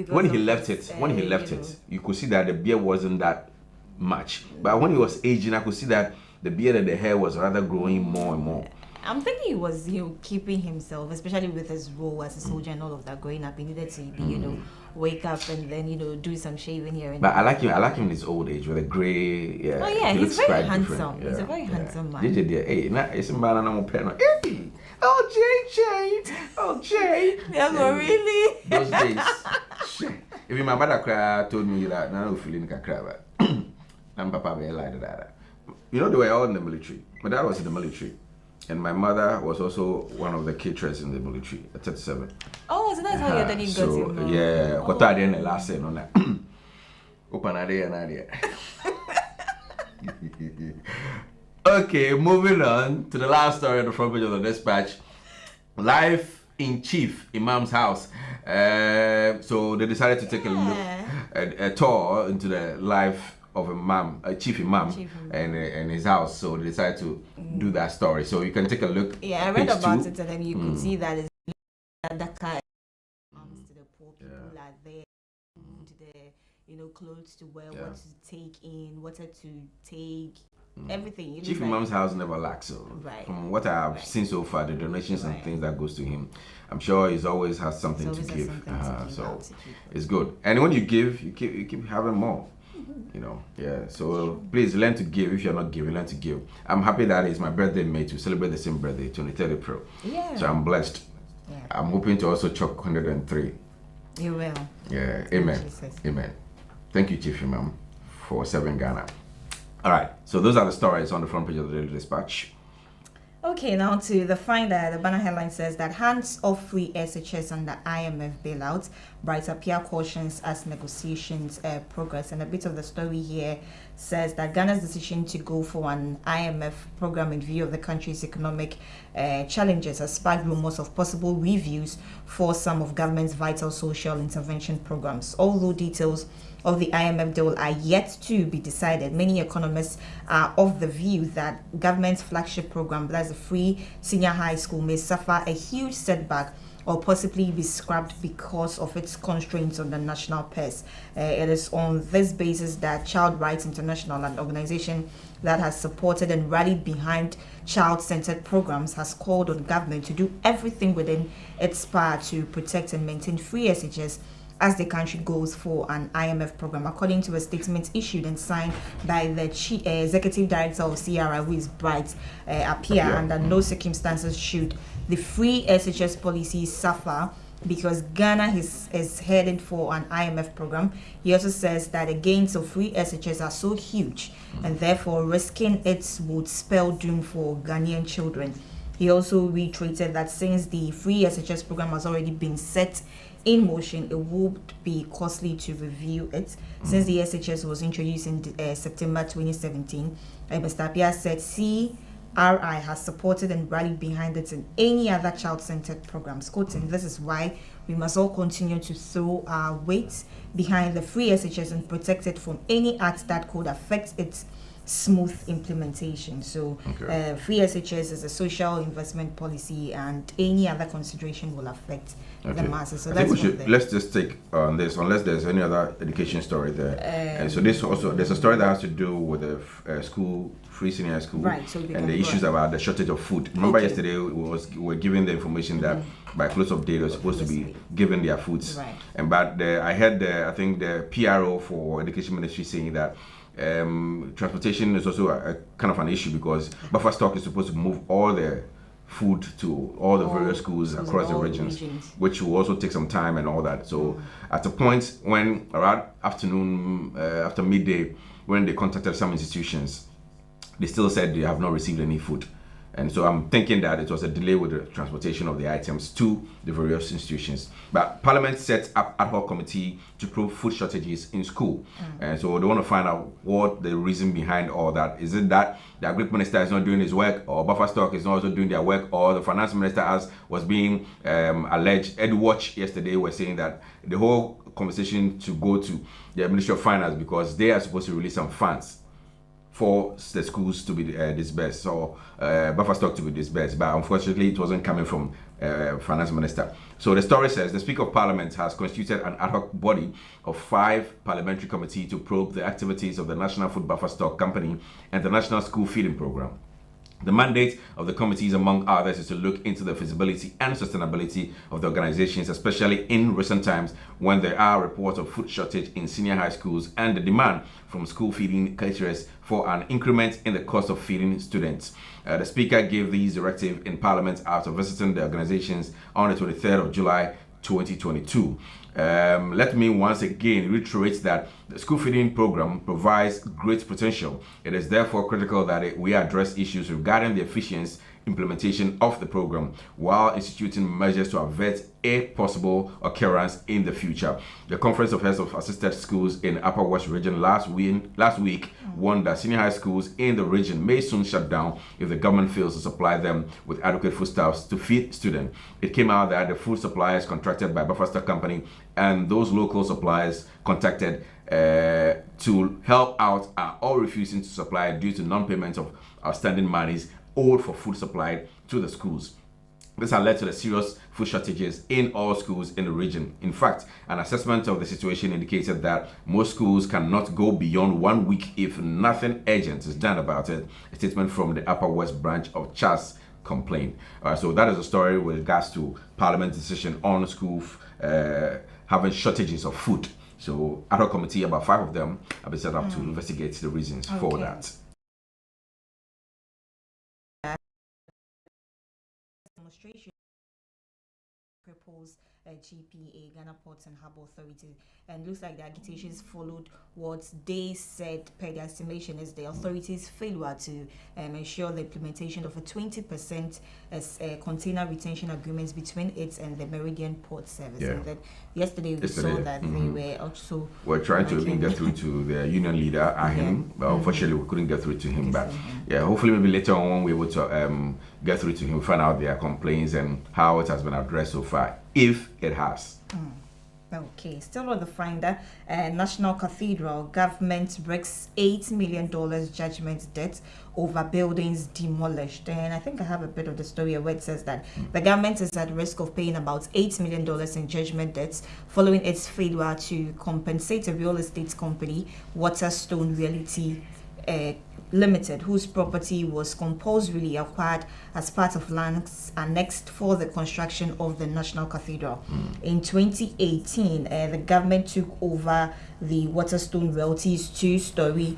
when he left it, you could see that the beard wasn't that much. But when he was aging, I could see that the beard and the hair was rather growing more and more. I'm thinking he was, keeping himself, especially with his role as a soldier and all of that growing up. He needed to be, wake up and then, do some shaving here and But I like him in his old age with a grey, Oh yeah, he's very handsome. Yeah. He's a very handsome man. Hey, it's a man and hey, oh Jay. Yeah, really? Those days. If my mother told me that, now I'm feeling like a crab. I'm papa be like that. They were all in the military. My dad was in the military. And my mother was also one of the caterers in the military at 37. Oh, so that's how your daddy got him. Yeah, what I did the last thing on that. Open idea. Okay, moving on to the last story on the front page of the Dispatch. Life in Chief Imam's house. So they decided to take a tour into the life of a chief imam and his house. So they decided to do that story. So you can take a look. Yeah, I read about it and then you could see that it's Dakar to the poor people are there, clothes to wear, what to take in, water to take, everything. Chief Imam's house never lacks. So from what I have seen so far, the donations and things that goes to him, I'm sure he's always has something to give. So it's good. And when you give, you keep having more. So please learn to give. If you're not giving, learn to give. I'm happy that it's my birthday in May to celebrate the same birthday, 23rd April. Yeah. So I'm blessed. Yeah. I'm hoping to also chalk 103. You will. Yeah. Amen. Amen. Thank you, Chief Imam, for serving Ghana. All right. So those are the stories on the front page of the Daily Dispatch. Okay, now to the Finder. The banner headline says that hands off free SHS and the IMF bailout. Brighter PR cautions as negotiations progress. And a bit of the story here says that Ghana's decision to go for an IMF program in view of the country's economic challenges has sparked rumors of possible reviews for some of government's vital social intervention programs. Although details of the IMF deal are yet to be decided, many economists are of the view that government's flagship program, that's a free senior high school, may suffer a huge setback or possibly be scrapped because of its constraints on the national purse. It is on this basis that Child Rights International, an organization that has supported and rallied behind child-centered programs, has called on government to do everything within its power to protect and maintain free SHS as the country goes for an IMF program, according to a statement issued and signed by the executive director of CRI, who is Bright Appiah. Under no circumstances should the free SHS policy suffer because Ghana is headed for an IMF program. He also says that the gains of free SHS are so huge and therefore risking it would spell doom for Ghanaian children. He also reiterated that since the free SHS program has already been set in motion, it would be costly to review it. Since the SHS was introduced in September 2017, Mr. Appiah said CRI has supported and rallied behind it in any other child-centered programs. Quoting, "This is why we must all continue to throw our weight behind the free SHS and protect it from any act that could affect its smooth implementation." So free SHS is a social investment policy and any other consideration will affect the masses. So I think we should, let's just take on this, unless there's any other education story there. And so this also, there's a story that has to do with the school, free senior school, right, so and the issues about the shortage of food. Remember yesterday we were given the information that by close of day they're supposed to be given their foods. Right. And but I heard I think the PRO for Education Ministry saying that transportation is also a kind of an issue because buffer stock is supposed to move all the food to all the various schools across the regions, which will also take some time and all that. So at a point when around afternoon, after midday, when they contacted some institutions, they still said they have not received any food. And so I'm thinking that it was a delay with the transportation of the items to the various institutions. But Parliament set up ad hoc committee to probe food shortages in school. And so they want to find out what the reason behind all that. Is it that the Agri Minister is not doing his work, or Buffer Stock is not also doing their work, or the Finance Minister, as was being alleged? EdWatch yesterday were saying that the whole conversation to go to the Ministry of Finance, because they are supposed to release some funds for the schools to be disbursed, or buffer stock to be disbursed, but unfortunately it wasn't coming from Finance Minister. So the story says the Speaker of Parliament has constituted an ad hoc body of 5 parliamentary committees to probe the activities of the National Food Buffer Stock Company and the National School Feeding Programme. The mandate of the committees, among others, is to look into the feasibility and sustainability of the organizations, especially in recent times when there are reports of food shortage in senior high schools and the demand from school feeding caterers for an increment in the cost of feeding students. The Speaker gave these directives in Parliament after visiting the organizations on the 23rd of July 2022. Let me once again reiterate that the school feeding program provides great potential. It is therefore critical that we address issues regarding the efficient implementation of the program while instituting measures to avert a possible occurrence in the future. The Conference of Heads of Assisted Schools in Upper West Region last week warned that senior high schools in the region may soon shut down if the government fails to supply them with adequate foodstuffs to feed students. It came out that the food suppliers contracted by Buffer Stock Company and those local suppliers contacted to help out are all refusing to supply due to non-payment of outstanding monies owed for food supplied to the schools. This has led to the serious food shortages in all schools in the region. In fact, an assessment of the situation indicated that most schools cannot go beyond 1 week if nothing urgent is done about it. A statement from the Upper West branch of CHAS complained. So that is a story with regards to Parliament's decision on school having shortages of food. So ad hoc committee, about 5 of them, have been set up to investigate the reasons for that. Demonstration proposed GPA, Ghana Ports and Harbour Authority, and looks like the agitations followed what they said per their estimation is the authorities' failure to ensure the implementation of a 20% container retention agreements between it and the Meridian Port Service. Yeah. And then yesterday we saw that they were also trying to even get through to the union leader, Ahim, but unfortunately we couldn't get through to him. But yeah, hopefully maybe later on we're able to get through to him, find out their complaints and how it has been addressed so far, if it has. Okay, still on the finder, National Cathedral government breaks $8 million judgment debt over buildings demolished. And I think I have a bit of the story where it says that the government is at risk of paying about $8 million in judgment debts following its failure to compensate a real estate company, Waterstone Realty Limited, whose property was compulsorily acquired as part of lands annexed for the construction of the National Cathedral. In 2018, the government took over the Waterstone Realty's 2-story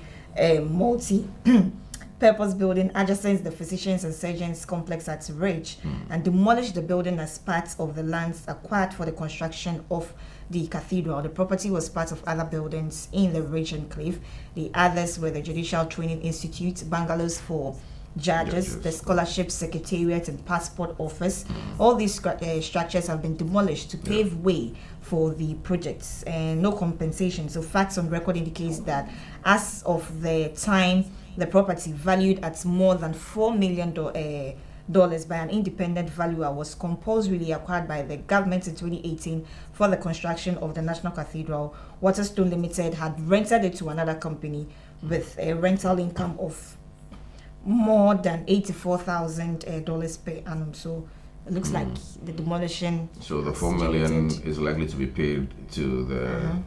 multi-purpose building adjacent the Physicians and Surgeons Complex at Ridge and demolished the building as part of the lands acquired for the construction of the cathedral. The property was part of other buildings in the Ridge Enclave. The others were the Judicial Training Institute, bungalows for judges, the Scholarship Secretariat and Passport Office. All these structures have been demolished to pave way for the projects and no compensation. So facts on record indicates that as of the time, the property valued at more than $4 million by an independent valuer was compulsorily acquired by the government in 2018 for the construction of the National Cathedral. Waterstone Limited had rented it to another company with a rental income of more than $84,000 per annum. So it looks like the demolition. So the $4 million is likely to be paid to the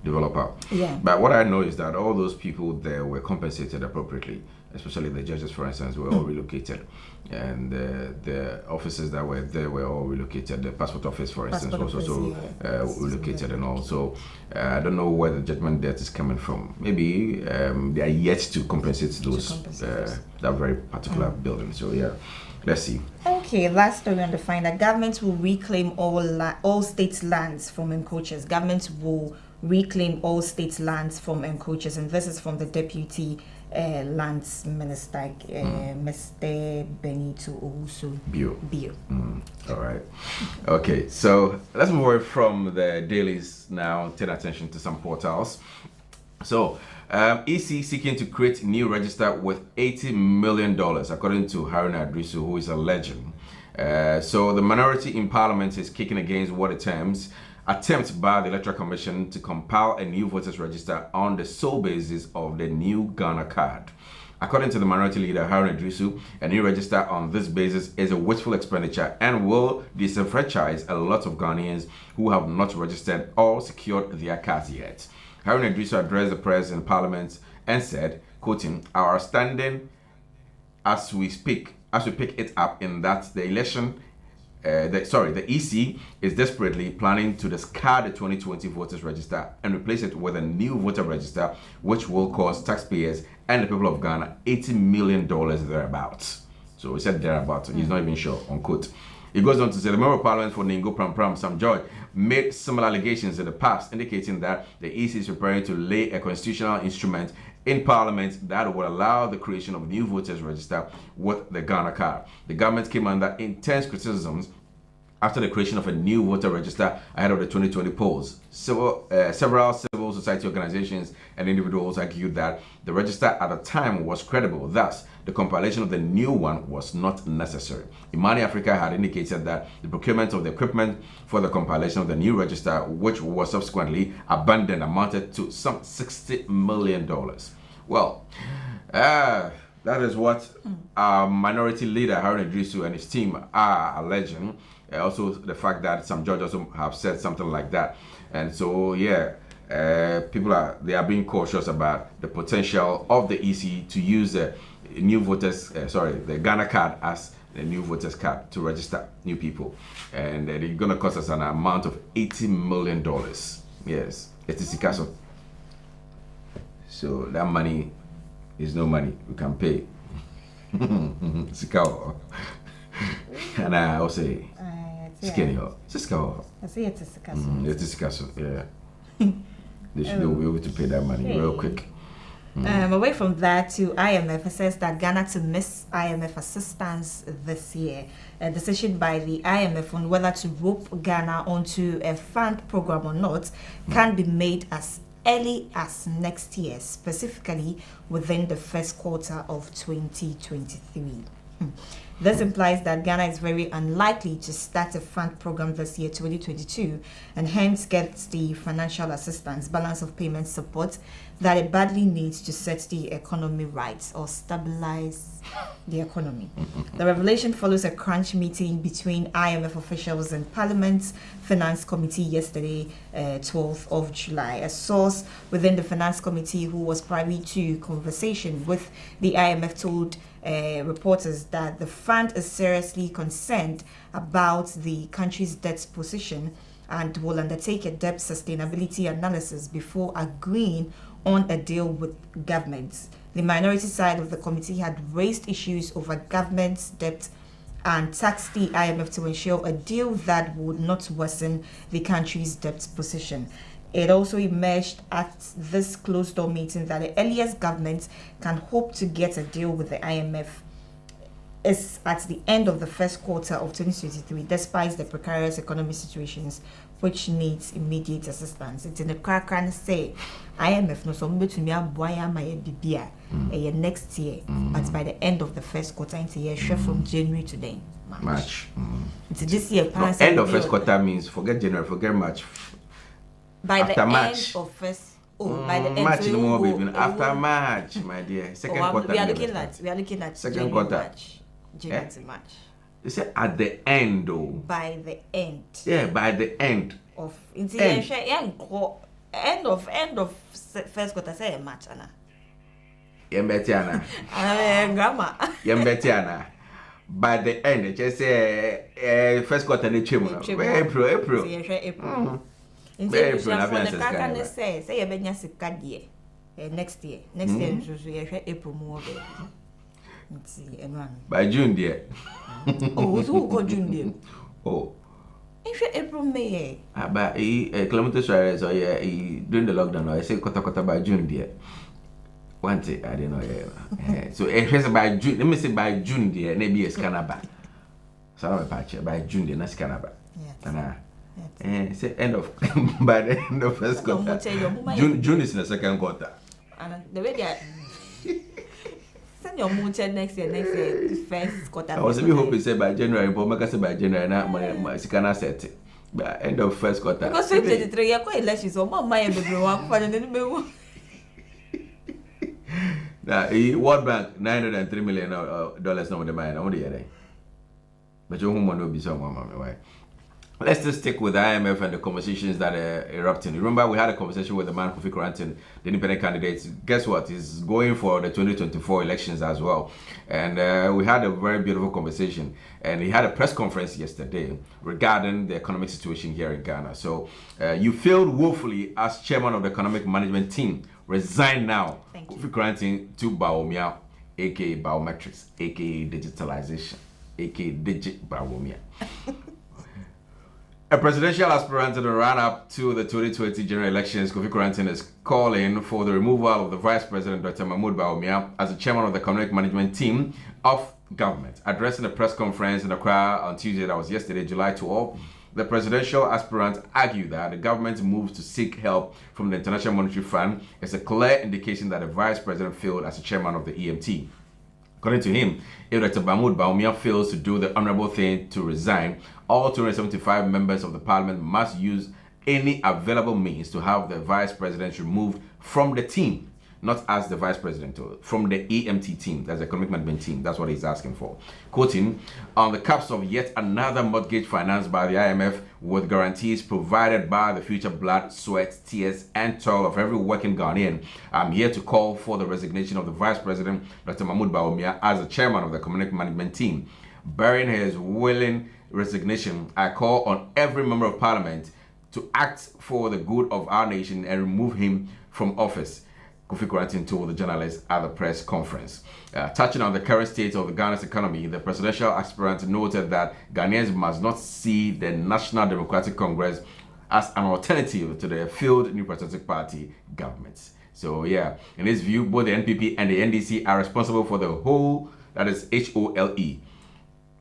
developer. Yeah. But what I know is that all those people there were compensated appropriately, especially the judges, for instance, were all relocated. And the offices that were there were all relocated. The passport office, for instance, was also relocated and all. So I don't know where the judgment debt is coming from. Maybe they are yet to compensate those that very particular building. So yeah, Let's see. Okay, last story on the fine that government will reclaim all state lands from encroachers. Government will reclaim all state lands from encroachers, and this is from the Deputy Lands Minister, Mr. Benito Owusu Bio. All right. Okay, so let's move away from the dailies now. Turn attention to some portals. So, EC seeking to create new register with $80 million, according to Haruna Adrisu, who is a legend. So the minority in parliament is kicking against what it terms attempts by the Electoral Commission to compile a new voters register on the sole basis of the new Ghana card. According to the minority leader Haruna Adrisu, a new register on this basis is a wasteful expenditure and will disenfranchise a lot of Ghanaians who have not registered or secured their cards yet. Haruna Adrisu addressed the press in Parliament and said, quoting, "Our standing as we pick it up in that the election, the EC is desperately planning to discard the 2020 voters register and replace it with a new voter register, which will cost taxpayers and the people of Ghana $80 million thereabouts." So he said thereabouts. He's not even sure, unquote. He goes on to say the Member of Parliament for Ningo Pram, Sam George, made similar allegations in the past, indicating that the EC is preparing to lay a constitutional instrument in Parliament that would allow the creation of a new voters register with the Ghana card. The government came under intense criticisms after the creation of a new voter register ahead of the 2020 polls. Several civil society organizations and individuals argued that the register at the time was credible. Thus, the compilation of the new one was not necessary. Imani Africa had indicated that the procurement of the equipment for the compilation of the new register, which was subsequently abandoned, amounted to some $60 million. Well, that is what our minority leader, Haruna Adrisu, and his team are alleging. Also, the fact that some judges also have said something like that. And so, yeah, people are being cautious about the potential of the EC to use the new voters, the Ghana card as the new voters card to register new people. And they're going to cost us an amount of $80 million. Yes, it is Picasso. So that money is no money we can pay. Sikao. And I will say, Skinny. Cisco. I say it's Picasso. It is Picasso, yeah. They should be able to pay that money real quick. Away from that to IMF, it says that Ghana to miss IMF assistance this year. A decision by the IMF on whether to rope Ghana onto a fund program or not can be made as early as next year, specifically within the first quarter of 2023. This implies that Ghana is very unlikely to start a fund program this year, 2022, and hence gets the financial assistance, balance of payment support that it badly needs to set the economy right or stabilize the economy. The revelation follows a crunch meeting between IMF officials and Parliament's Finance Committee yesterday, 12th of July. A source within the Finance Committee who was privy to conversation with the IMF told reporters that the fund is seriously concerned about the country's debt position and will undertake a debt sustainability analysis before agreeing on a deal with governments. The minority side of the committee had raised issues over government's debt and tasked the IMF to ensure a deal that would not worsen the country's debt position. It also emerged at this closed-door meeting that the earliest government can hope to get a deal with the IMF is at the end of the first quarter of 2023, despite the precarious economic situations which needs immediate assistance. It's in the crack and say IMF no so to me aboya my bibia next year, but by the end of the first quarter into year from January to then March. It's this year end of first quarter means forget January, forget March. By after the March. End of first by the end March so no more baby. After March, my dear. Second quarter. We are looking at second January, quarter. March. January to March. You say at the end though. By the end. Yeah, by the end. Of end of first quarter say March ana. Yembetiana. Grandma. Yembetiana. By the end, it just say first quarter ne chemu. April. April. Very say you benya sika die next year. Next year so you April more. Let's see, Emma. By June, dear. Oh, who got June, dear? Oh. If you April, May. But kilometer Suarez, or yeah, during the lockdown, I say kota by June, dear. One thing, I don't know. Yeah. So, if it's by June, let me say by June, dear, maybe a scanner back. So, I'm a patch by June, dear, not scanner back. Yes. Say end of by the end of first quarter. June is in the second quarter. And the way they are. Send your moon next year, first quarter. I was really hoping say by January, but I say by January, now my scanner set it. By end of first quarter. Because 2023, you're quite elections, so my and the one for the now, World Bank $903 million now with the mine. I want to hear that. But your home will be some why? Let's just stick with the IMF and the conversations that are erupting. Remember, we had a conversation with the man Kofi Koranten, the independent candidate. Guess what? He's going for the 2024 elections as well. And we had a very beautiful conversation. And he had a press conference yesterday regarding the economic situation here in Ghana. So you failed woefully as chairman of the economic management team. Resign now. Kofi Koranten to Baomia, aka biometrics, aka digitalization, aka digit Baomia. A presidential aspirant in the run-up to the 2020 general elections, Kofi Koranten is calling for the removal of the Vice President, Dr. Mahmoud Bawumia, as the chairman of the economic management team of government. Addressing a press conference in Accra on Tuesday, that was yesterday, July 12, the presidential aspirant argued that the government's move to seek help from the International Monetary Fund is a clear indication that the Vice President failed as the chairman of the EMT. According to him, if Dr. Mahmoud Bawumia fails to do the honorable thing to resign, all 275 members of the parliament must use any available means to have the vice president removed from the team, not as the vice president, from the EMT team, that's the economic management team. That's what he's asking for. Quoting, on the caps of yet another mortgage financed by the IMF with guarantees provided by the future blood, sweat, tears, and toil of every working Ghanaian, I'm here to call for the resignation of the vice president, Dr. Mahmoud Bawumia, as the chairman of the economic management team. Bearing his willing resignation, I call on every member of parliament to act for the good of our nation and remove him from office, Kofi Koranten told the journalists at the press conference. Touching on the current state of the Ghana's economy, the presidential aspirant noted that Ghanaians must not see the National Democratic Congress as an alternative to the failed New Patriotic Party government. So yeah, in his view, both the NPP and the NDC are responsible for the whole, that is HOLE.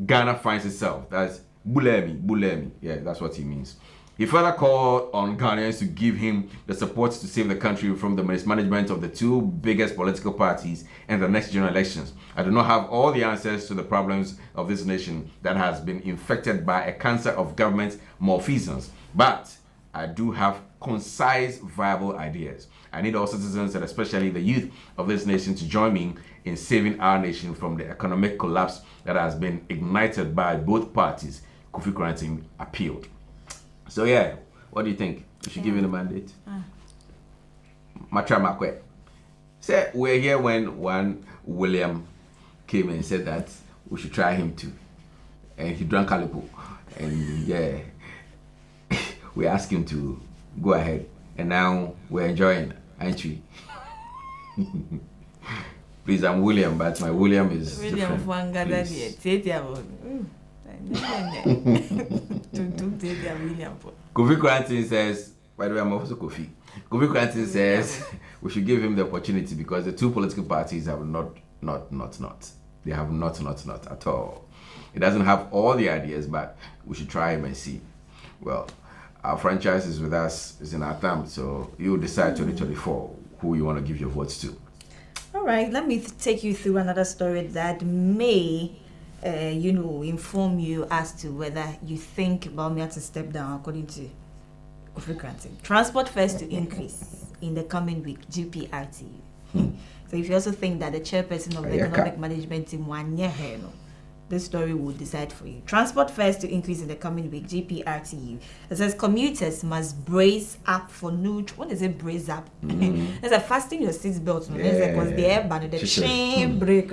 Ghana finds itself. That's Bulemi. Yeah, that's what he means. He further called on Ghanaians to give him the support to save the country from the mismanagement of the two biggest political parties in the next general elections. I do not have all the answers to the problems of this nation that has been infected by a cancer of government malfeasance, but I do have concise, viable ideas. I need all citizens and especially the youth of this nation to join me in saving our nation from the economic collapse that has been ignited by both parties, Kofi Koranten appealed. So yeah, what do you think? We should give him the mandate? Matra Makwe. Say we're here when one William came and said that we should try him too. And he drank Alipo. And yeah, we asked him to go ahead. And now we're enjoying, aren't we? Please, I'm William, but my William is William different. Kofi Koranten says, by the way, I'm also Kofi. Kofi Koranten says we should give him the opportunity because the two political parties have not. They have not at all. He doesn't have all the ideas, but we should try him and see. Well, our franchise is with us, is in our thumb, so you decide 2024 who you want to give your votes to. All right, let me take you through another story that may inform you as to whether you think Bawumia to step down according to Kofi Koranten. Transport fares to increase in the coming week, GPRTU. So if you also think that the chairperson of the economic management team, this story will decide for you. Transport fares to increase in the coming week, GPRTU. It says commuters must brace up for new... What is it, brace up? There's a fasten your seatbelt. Because the airbag, the chain break.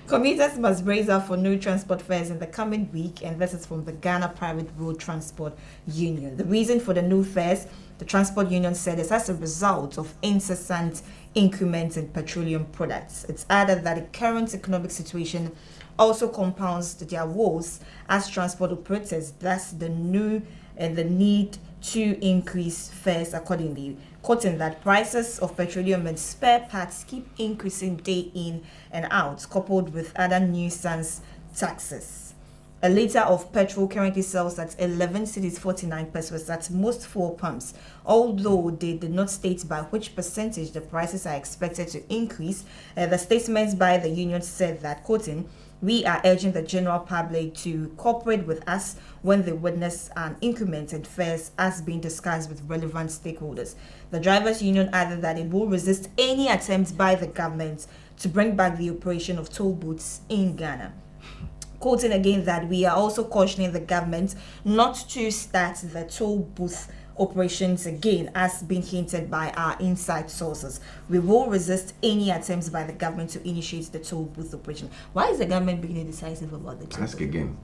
Commuters must brace up for new transport fares in the coming week, and this is from the Ghana Private Road Transport Union. The reason for the new fares The transport union said it's as a result of incessant increments in petroleum products. It's added that the current economic situation also compounds their woes as transport operators, thus the need to increase fares accordingly, quoting that prices of petroleum and spare parts keep increasing day in and out, coupled with other nuisance taxes. A litre of petrol currently sells at 11 cedis 49 pesos at most fuel pumps. Although they did not state by which percentage the prices are expected to increase, the statements by the union said that, quoting, "We are urging the general public to cooperate with us when they witness an increment in fares as being discussed with relevant stakeholders." The drivers' union added that it will resist any attempt by the government to bring back the operation of toll booths in Ghana. Quoting again that we are also cautioning the government not to start the toll booth operations again, as been hinted by our inside sources. We will resist any attempts by the government to initiate the toll booth operation. Why is the government being indecisive about the toll Ask booth? again.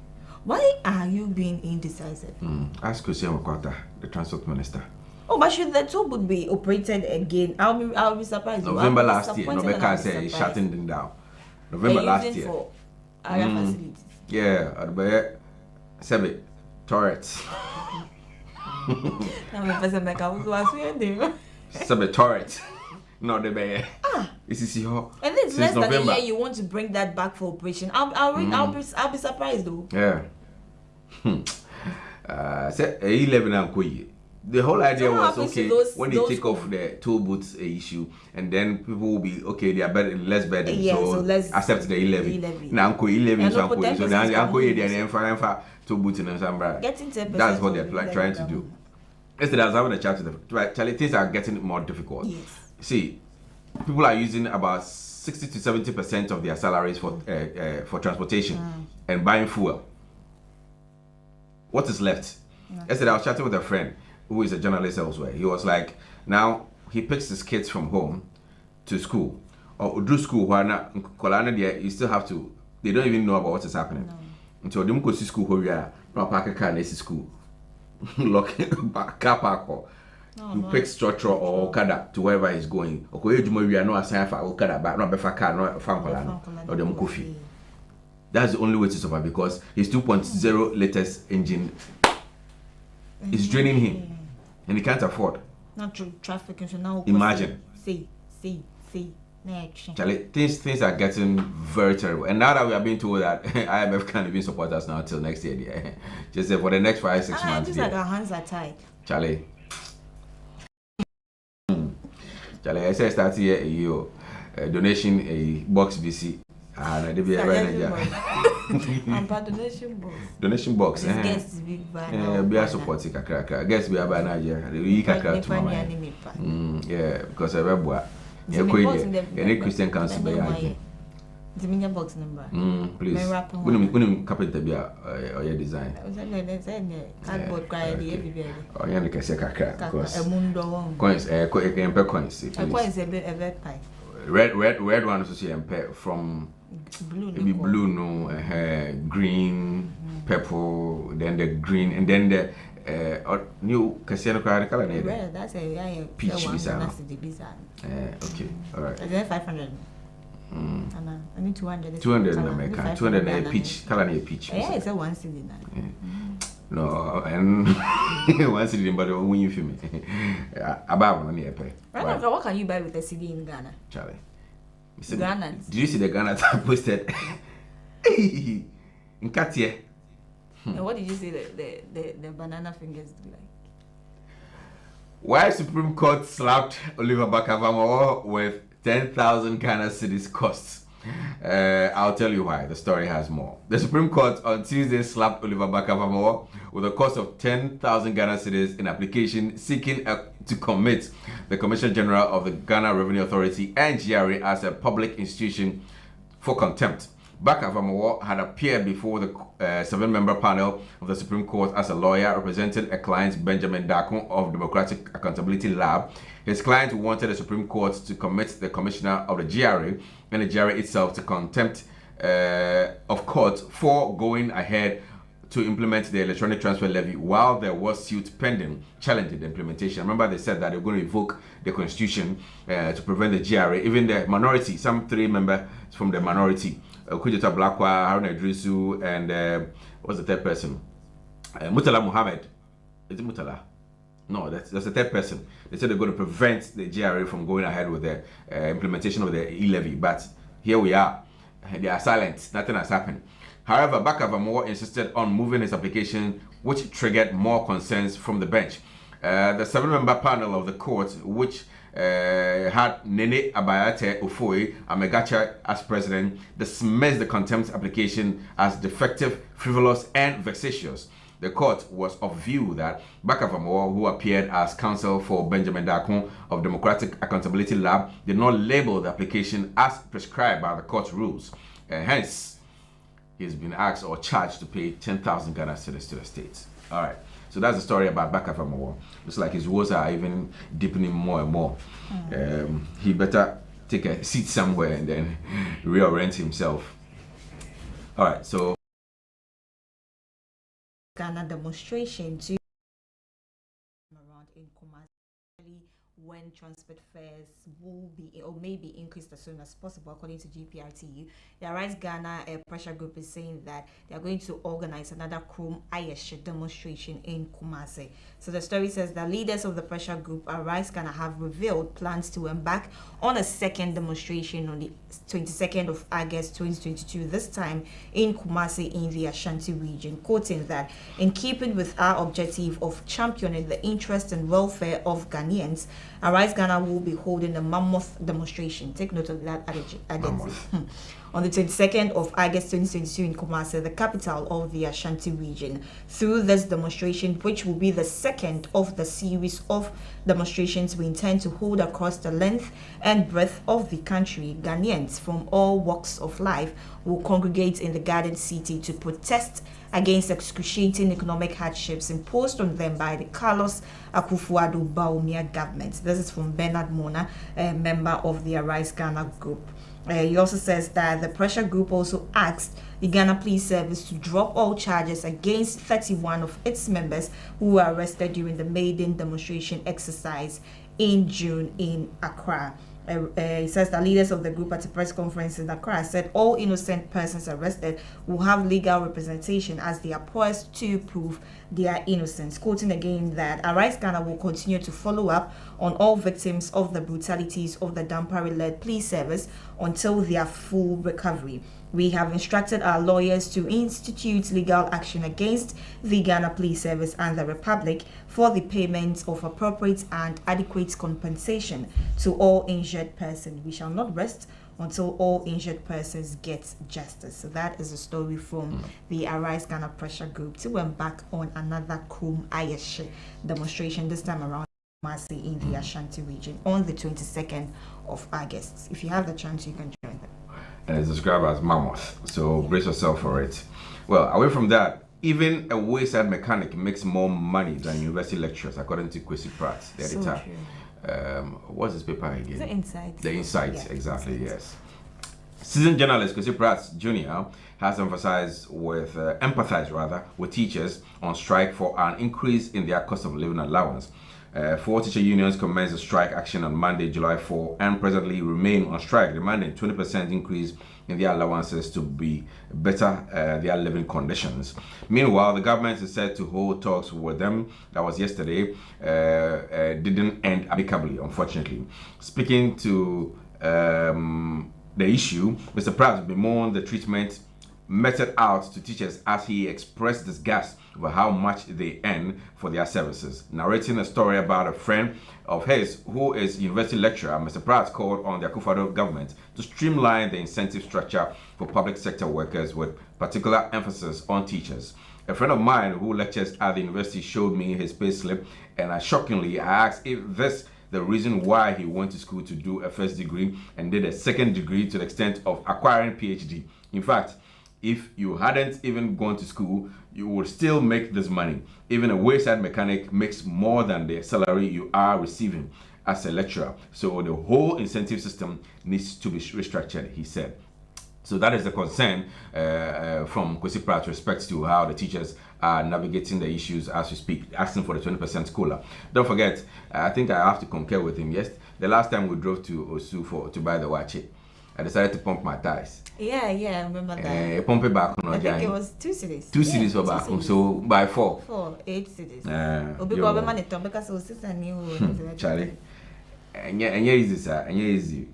Why are you being indecisive? Ask Kusia Makwata, the transport minister. Oh, but should the toll booth be operated again? I'll be surprised. November I'll be last year, disappointed and November I'll be said he's surprised. shutting them down. November They're last using year. for other facilities. Yeah, but Sebe, turrets. Sebe turrets. No, the bear. This is your. And then since less than a November. year, you want to bring that back for operation. I'll be surprised though. Yeah. Say 11 and Koyi. The whole idea So what was happens to okay those- when they those take off the toll booths issue, and then people will be okay. They are better, less burden, Yeah, so so let's accept the 11. levy. Now Uncle 11, And so local Uncle, so 10% now Uncle can then for toll booths and some. Getting 10% That's what they're of like the trying to levy do. Yesterday I was having a chat with them. Charlie, things are getting more difficult. Yes. See, people are using about 60 to 70% of their salaries for transportation and buying fuel. What is left? Yesterday I was chatting with a friend who is a journalist elsewhere. He was like, now he picks his kids from home to school or do school where you still have to. They don't even know about what is happening until they go to school. Where we are, no park a car next to school, lock car park or. You pick structure or Okada to wherever he's going. Okay, we are not assigned for Okada, but not befa car, not Fankola, or the Mukofi. That's the only way to survive because his 2.0 latest engine is draining him, and he can't afford. Not through traffic and so now. Imagine. See. Next. Charlie, things are getting very terrible, and now that we are being told that IMF can't even support us now till next year, yeah. Just say for the next 5-6 months. Just like our hands are tied. Charlie, I said start here a donation a box VC. And I did be donation box. Guests big bad. Be a supporting kakra. Guess be a by Nigeria. The kakra to mama. Yeah, because I remember. Any Christian council by the minion box number. Please. When carpenter be or your design. Cardboard cry the everywhere. Oh, yeah, like I say kakra because a mundo coins coins. A coins a bit pie. Red one is from Blue, maybe blue, no, green, purple, then the green, and then the new Cassiano color. Red, that's a peach bizarre. bizarre. That's the bizarre. Okay, all right. I then 500. I need 200. 200 in America. 200 a peach, color near peach. Yeah, it's a 1 cedi now. No, and 1 cedi, but when you feel me, about money I pay. Right now, what can you buy with a CD in Ghana? Charlie. Ghana. Did you see the Ghana that posted? Hey, in Katia. And what did you say the banana fingers do like? Why Supreme Court slapped Oliver Bakavamo with 10,000 Ghana cedis costs? I'll tell you why. The story has more. The Supreme Court on Tuesday slapped Oliver Bakavamo with a cost of 10,000 Ghana cedis in application seeking to commit the Commissioner General of the Ghana Revenue Authority and GRA as a public institution for contempt. Bakavamo had appeared before the 7-member panel of the Supreme Court as a lawyer representing a client, Benjamin Dakon of Democratic Accountability Lab. His client wanted the Supreme Court to commit the Commissioner of the GRA and the GRA itself to contempt of court for going ahead to implement the electronic transfer levy while there was suit pending challenging the implementation. Remember, they said that they're going to revoke the constitution to prevent the GRA. Even the minority, some 3 members from the minority, Kujita Blakwa, Haruna Idrisu, and what's the third person? Mutala Muhammad. Is it Mutala? No, that's the third person. They said they're going to prevent the GRA from going ahead with the implementation of the e-levy. But here we are. They are silent. Nothing has happened. However, Bakavamor insisted on moving his application, which triggered more concerns from the bench. The 7-member panel of the court, which had Nene Abayate Ofoe Amegacha as president, dismissed the contempt application as defective, frivolous, and vexatious. The court was of view that Bakavamor, who appeared as counsel for Benjamin Dakon of Democratic Accountability Lab, did not label the application as prescribed by the court rules. Hence, he's been asked or charged to pay 10,000 Ghana cedis to the state. All right. So that's the story about Bakavamor. Looks like his woes are even deepening more and more. He better take a seat somewhere and then reorient himself. All right. So Ghana demonstration to around in Kumasi when transport fares will be or may be increased as soon as possible, according to GPRTU. The Arise Ghana pressure group is saying that they are going to organize another Chrome Ayesh demonstration in Kumasi. So the story says that leaders of the pressure group Arise Ghana have revealed plans to embark on a second demonstration on the 22nd of August 2022, this time in Kumasi in the Ashanti region, quoting that in keeping with our objective of championing the interest and welfare of Ghanaians, Arise Ghana will be holding a mammoth demonstration. Take note of that identity. On the 22nd of August 2022 in Kumasi, the capital of the Ashanti region. Through this demonstration, which will be the second of the series of demonstrations we intend to hold across the length and breadth of the country, Ghanaians from all walks of life will congregate in the Garden City to protest against excruciating economic hardships imposed on them by the Carlos Akufo-Addo Bawumia government. This is from Bernard Mona, a member of the Arise Ghana group. He also says that the pressure group also asked the Ghana Police Service to drop all charges against 31 of its members who were arrested during the maiden demonstration exercise in June in Accra. He says that leaders of the group at a press conference in Accra said all innocent persons arrested will have legal representation as they are poised to prove their innocence. Quoting again that Arise Ghana will continue to follow up on all victims of the brutalities of the Dampari-led police service until their full recovery. We have instructed our lawyers to institute legal action against the Ghana Police Service and the Republic for the payment of appropriate and adequate compensation to all injured persons. We shall not rest until all injured persons get justice. So that is a story from the Arise Ghana Pressure Group to embark on another Kum Ayesh demonstration, this time around in the Ashanti region on the 22nd of August. If you have the chance, you can join them. And it's described as mammoth, so brace yourself for it. Well, away from that, even a wayside mechanic makes more money than university lecturers, according to Kwesi Pratt, the editor. What's his paper again? The Insight. The Insight, yeah, exactly, yes. Seasoned journalist Kwesi Pratt Jr. has empathized with teachers on strike for an increase in their cost of living allowance. 4 teacher unions commenced a strike action on Monday, July 4, and presently remain on strike, demanding 20% increase in their allowances to be better their living conditions. Meanwhile, the government is said to hold talks with them. That was yesterday. Didn't end amicably, unfortunately. Speaking to the issue, Mr. Pratt bemoaned the treatment meted out to teachers as he expressed disgust over how much they earn for their services. Narrating a story about a friend of his who is a university lecturer, Mr. Pratt called on the Akufo-Addo government to streamline the incentive structure for public sector workers with particular emphasis on teachers. A friend of mine who lectures at the university showed me his payslip, and shockingly I asked if this the reason why he went to school to do a first degree and did a second degree to the extent of acquiring PhD. In fact, if you hadn't even gone to school, you would still make this money. Even a wayside mechanic makes more than the salary you are receiving as a lecturer. So the whole incentive system needs to be restructured, he said. So that is the concern from Kwesi Pratt with respect to how the teachers are navigating the issues as we speak, asking for the 20% COLA. Don't forget, I think I have to concur with him. Yes, the last time we drove to Osu to buy the wache, I decided to pump my tires. Yeah, I remember that. Pump it back on. I think it was 2 cities. 2 cities for back home, so by 4. 8 cities. Charlie, and yeah, easy, sir, and easy.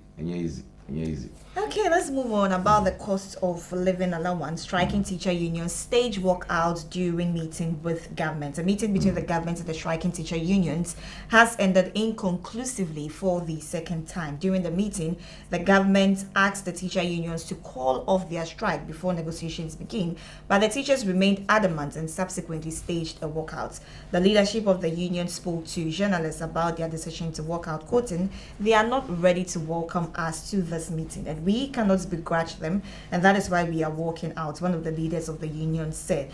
Okay, let's move on about the cost of living allowance. Striking teacher unions stage walkout during meeting with government. A meeting between the government and the striking teacher unions has ended inconclusively for the second time. During the meeting, the government asked the teacher unions to call off their strike before negotiations begin, but the teachers remained adamant and subsequently staged a walkout. The leadership of the union spoke to journalists about their decision to walk out, quoting, "They are not ready to welcome us to this meeting, and we cannot begrudge them, and that is why we are walking out," one of the leaders of the union said,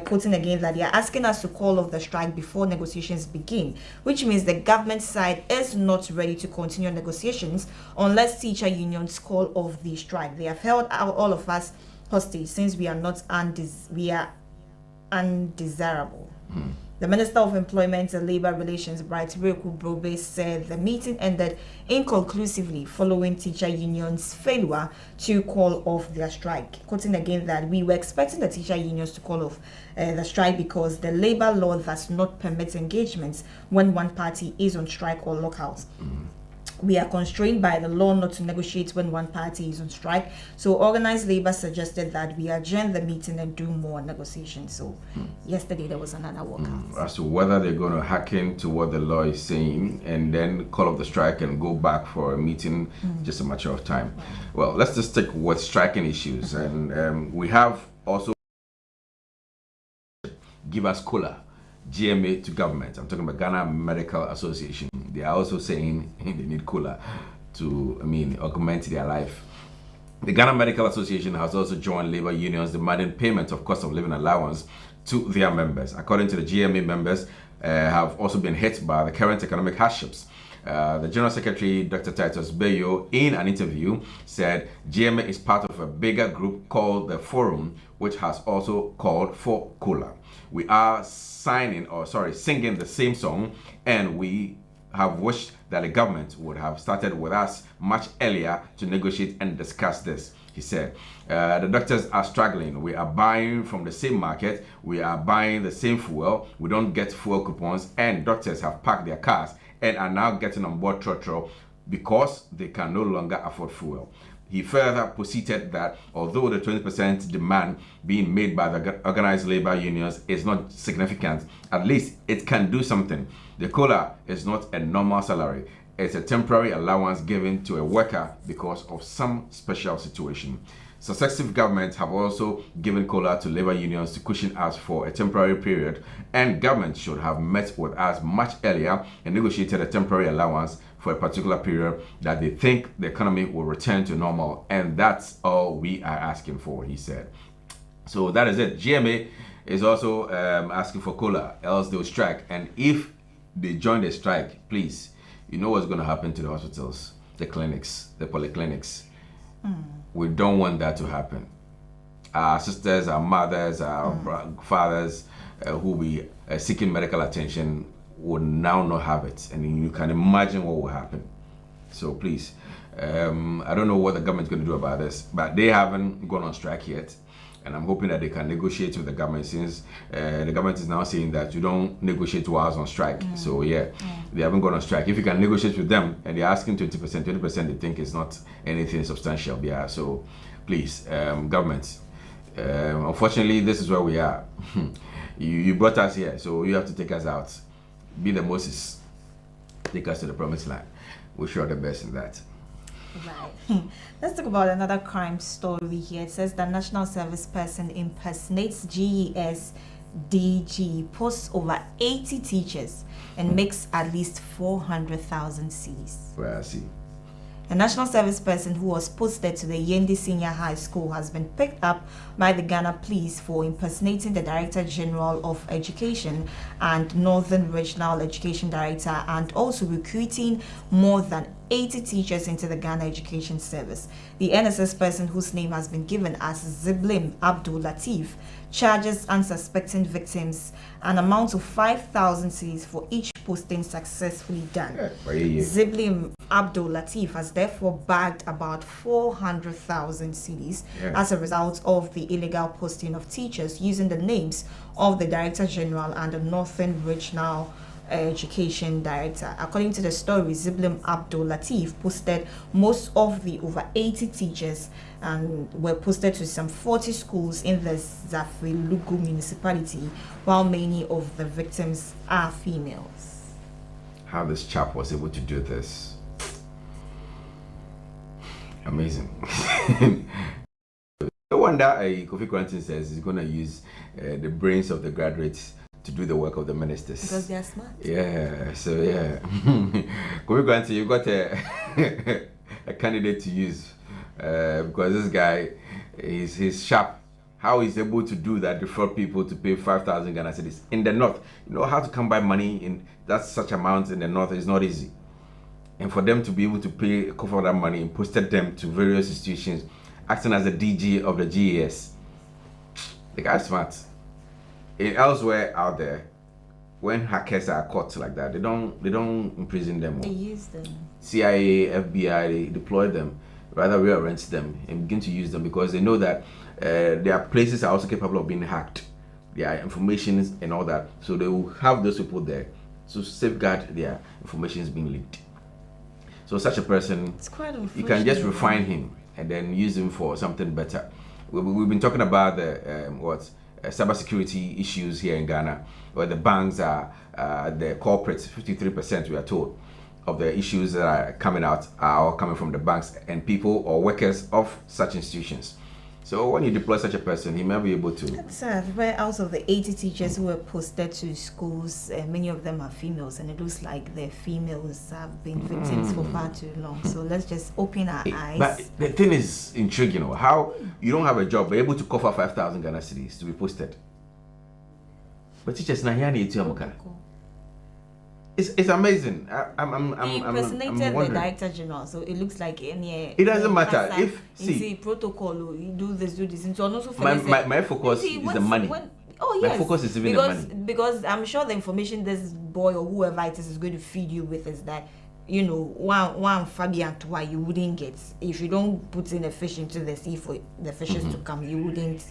quoting again that they are asking us to call off the strike before negotiations begin, which means the government side is not ready to continue negotiations unless teacher unions call off the strike. They have held all of us hostage since we are undesirable. The Minister of Employment and Labour Relations, Bright Reku Brobe, said the meeting ended inconclusively following teacher unions' failure to call off their strike. Quoting again that we were expecting the teacher unions to call off the strike because the labour law does not permit engagements when one party is on strike or lockout. We are constrained by the law not to negotiate when one party is on strike. So organized labor suggested that we adjourn the meeting and do more negotiations. So yesterday there was another walkout. As to whether they're going to hack into what the law is saying and then call off the strike and go back for a meeting, just a matter of time. Well, let's just stick with striking issues. And we have also give us COLA, GMA to government. I'm talking about Ghana Medical Association. They are also saying they need COLA to, augment their life. The Ghana Medical Association has also joined labor unions demanding payment of cost of living allowance to their members. According to the GMA, members have also been hit by the current economic hardships. The General Secretary, Dr. Titus Bayo, in an interview, said GMA is part of a bigger group called the Forum, which has also called for COLA. We are singing the same song, and we have wished that the government would have started with us much earlier to negotiate and discuss this, he said. The doctors are struggling. We are buying from the same market. We are buying the same fuel. We don't get fuel coupons, and doctors have parked their cars and are now getting on board Trotro because they can no longer afford fuel. He further posited that although the 20% demand being made by the organized labor unions is not significant, at least it can do something. The COLA is not a normal salary. It's a temporary allowance given to a worker because of some special situation. Successive governments have also given COLA to labor unions to cushion us for a temporary period, and government should have met with us much earlier and negotiated a temporary allowance for a particular period that they think the economy will return to normal, and that's all we are asking for, he said. So that is it. GMA is also asking for COLA, else they'll strike. And if they join the strike, please, you know what's going to happen to the hospitals, the clinics, the polyclinics. We don't want that to happen. Our sisters, our mothers, our fathers who will be seeking medical attention would now not have it, and you can imagine what will happen. So please, I don't know what the government's going to do about this, but they haven't gone on strike yet, and I'm hoping that they can negotiate with the government, since the government is now saying that you don't negotiate while on strike. So they haven't gone on strike. If you can negotiate with them and they're asking 20% they think it's not anything substantial. So please, government, unfortunately this is where we are. You brought us here, so you have to take us out. Be the Moses, take us to the promised land. Wish you all the best in that. Right. Let's talk about another crime story here. It says the national service person impersonates GES DG, posts over 80 teachers, and makes at least 400,000 cedis. Well, I see. The national service person who was posted to the Yendi Senior High School has been picked up by the Ghana Police for impersonating the Director General of Education and Northern Regional Education Director, and also recruiting more than 80 teachers into the Ghana Education Service. The NSS person, whose name has been given as Ziblim Abdul Latif, charges unsuspecting victims an amount of 5,000 cedis for each posting successfully done. Ziblim Abdul Latif has therefore bagged about 400,000 cedis as a result of the illegal posting of teachers using the names of the Director General and the Northern Regional Education Director. According to the story, Ziblim Abdul Latif posted most of the over 80 teachers and were posted to some 40 schools in the Zafilugu municipality, while many of the victims are females. How this chap was able to do this? Amazing. No wonder Kofi Krantin says he's going to use the brains of the graduates to do the work of the ministers. Because they are smart. Yeah, so yeah. Kofi Krantin, you've got a candidate to use because this guy, he's sharp. How he's able to do that, defer people to pay 5,000 Ghana cedis in the north. You know how to come by money in that such amount in the north is not easy. And for them to be able to pay cover that money and posted them to various institutions, acting as the DG of the GES. The guy's smart. Elsewhere out there, when hackers are caught like that, they don't imprison them. They use them. CIA, FBI, they deploy them, rather rearrange them and begin to use them because they know that their places are also capable of being hacked. Their information and all that, so they will have those people there to safeguard their information is being leaked. So such a person, you can just refine him and then use him for something better. We've been talking about the cybersecurity issues here in Ghana, where the banks are the corporates. 53%, we are told, of the issues that are coming out are all coming from the banks and people or workers of such institutions. So when you deploy such a person, he may be able to. That's where out of the 80 teachers who were posted to schools, many of them are females, and it looks like the females have been victims for far too long. So let's just open our eyes. But the thing is intriguing, you know, how you don't have a job, but able to cover 5,000 Ghana cedis to be posted. But teachers now here need to It's amazing. He impersonated the Director General, so it looks like any. It doesn't matter if see protocol. You do this, and so also my focus is the money. Oh yes, my focus is even the money. Because I'm sure the information this boy or whoever it is going to feed you with is that, you know, one Fabian to why you wouldn't get if you don't put in a fish into the sea for the fishes to come. You wouldn't.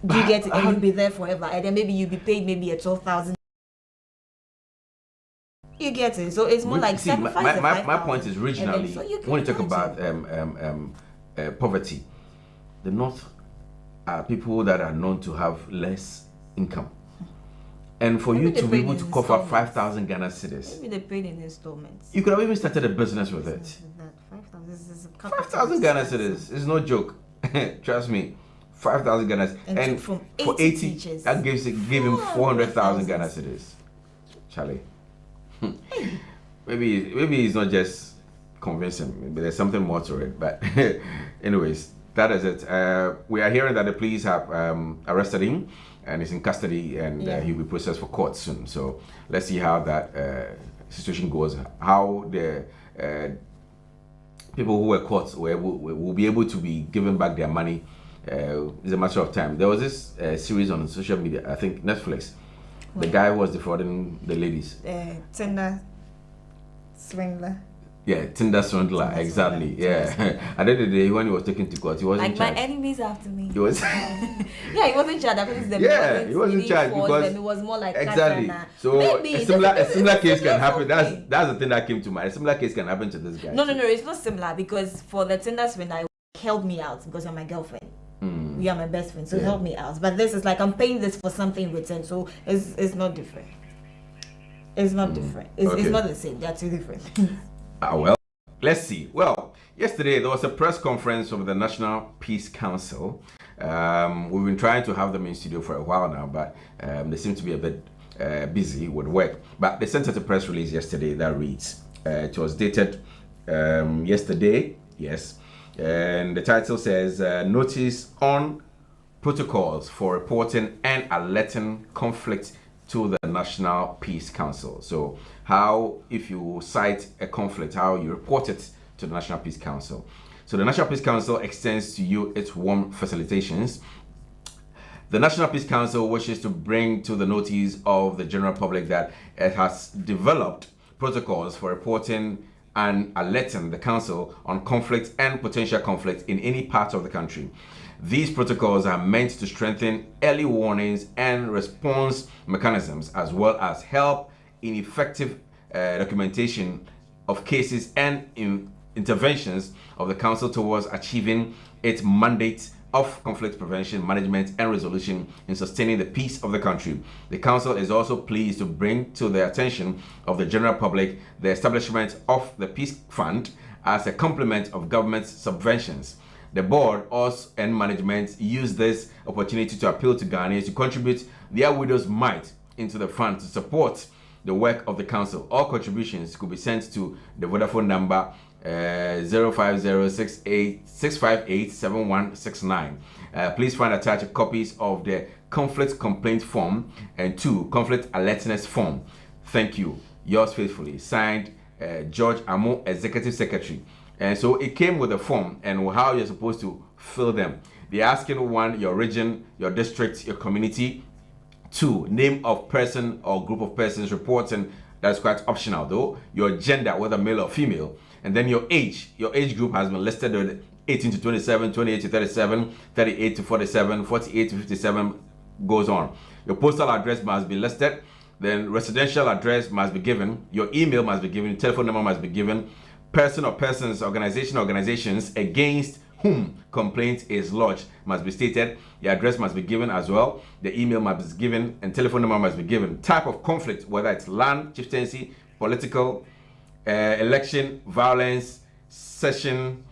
You get it, and you'll be there forever, and then maybe you'll be paid maybe a 12,000. You get it, so it's more like my point is regionally. So when you talk about poverty, the north are people that are known to have less income, and for you to be able to cover 5,000 Ghana cedis, maybe they paid in installments. You could have even started a business with it. 5,000 Ghana cedis is no joke. Trust me, 5,000 Ghana cedis, and for 80 teachers, that gave him 400,000 Ghana cedis. Charlie. Maybe he's not just convincing. Maybe there's something more to it. But anyways, that is it. We are hearing that the police have arrested him and he's in custody, and he'll be processed for court soon. So let's see how that situation goes. How the people who were caught will be able to be given back their money. It's a matter of time. There was this series on social media, I think Netflix. The guy was defrauding the ladies. Tinder swindler. Yeah, Tinder swindler, exactly. Yeah. At the end of the day, when he was taken to court, he wasn't like charged. My enemies after me. He was. Yeah, he wasn't charged. He wasn't charged because it was more like exactly. Katana. So maybe a similar case can happen. That's the thing that came to mind. A similar case can happen to this guy. No, it's not similar because for the Tinder swindler, help me out because you're my girlfriend. You are my best friend, so help me out. But this is like I'm paying this for something in return, so it's not different. It's not different. It's not the same. They're two different things. Well, let's see. Well, yesterday there was a press conference of the National Peace Council. We've been trying to have them in studio for a while now, but they seem to be a bit busy with work. But they sent out a press release yesterday that reads, it was dated yesterday. Yes. And the title says Notice on Protocols for Reporting and Alerting Conflict to the National Peace Council. So, how, if you cite a conflict, how you report it to the National Peace Council. So, the National Peace Council extends to you its warm facilitations. The National Peace Council wishes to bring to the notice of the general public that it has developed protocols for reporting and alerting the Council on conflict and potential conflict in any part of the country. These protocols are meant to strengthen early warnings and response mechanisms, as well as help in effective documentation of cases and interventions of the Council towards achieving its mandate of conflict prevention, management, and resolution in sustaining the peace of the country. The Council is also pleased to bring to the attention of the general public the establishment of the Peace Fund as a complement of government subventions. The board also and management use this opportunity to appeal to Ghanaians to contribute their widow's mite into the fund to support the work of the Council. All contributions could be sent to the Vodafone number 05068-658-7169. Please find attached copies of the conflict complaint form and 2 conflict alertness form. Thank you. Yours faithfully, signed George Amo, Executive Secretary. And so it came with a form and how you're supposed to fill them. They're asking 1, your region, your district, your community. 2, name of person or group of persons reporting. That's quite optional though. Your gender, whether male or female. And then your age. Your age group has been listed with 18 to 27, 28 to 37, 38 to 47, 48 to 57, goes on. Your postal address must be listed. Then residential address must be given. Your email must be given. Your telephone number must be given. Person or persons, organizations against whom complaint is lodged must be stated. The address must be given as well. The email must be given and telephone number must be given. Type of conflict, whether it's land, chieftaincy, political, election, violence, session,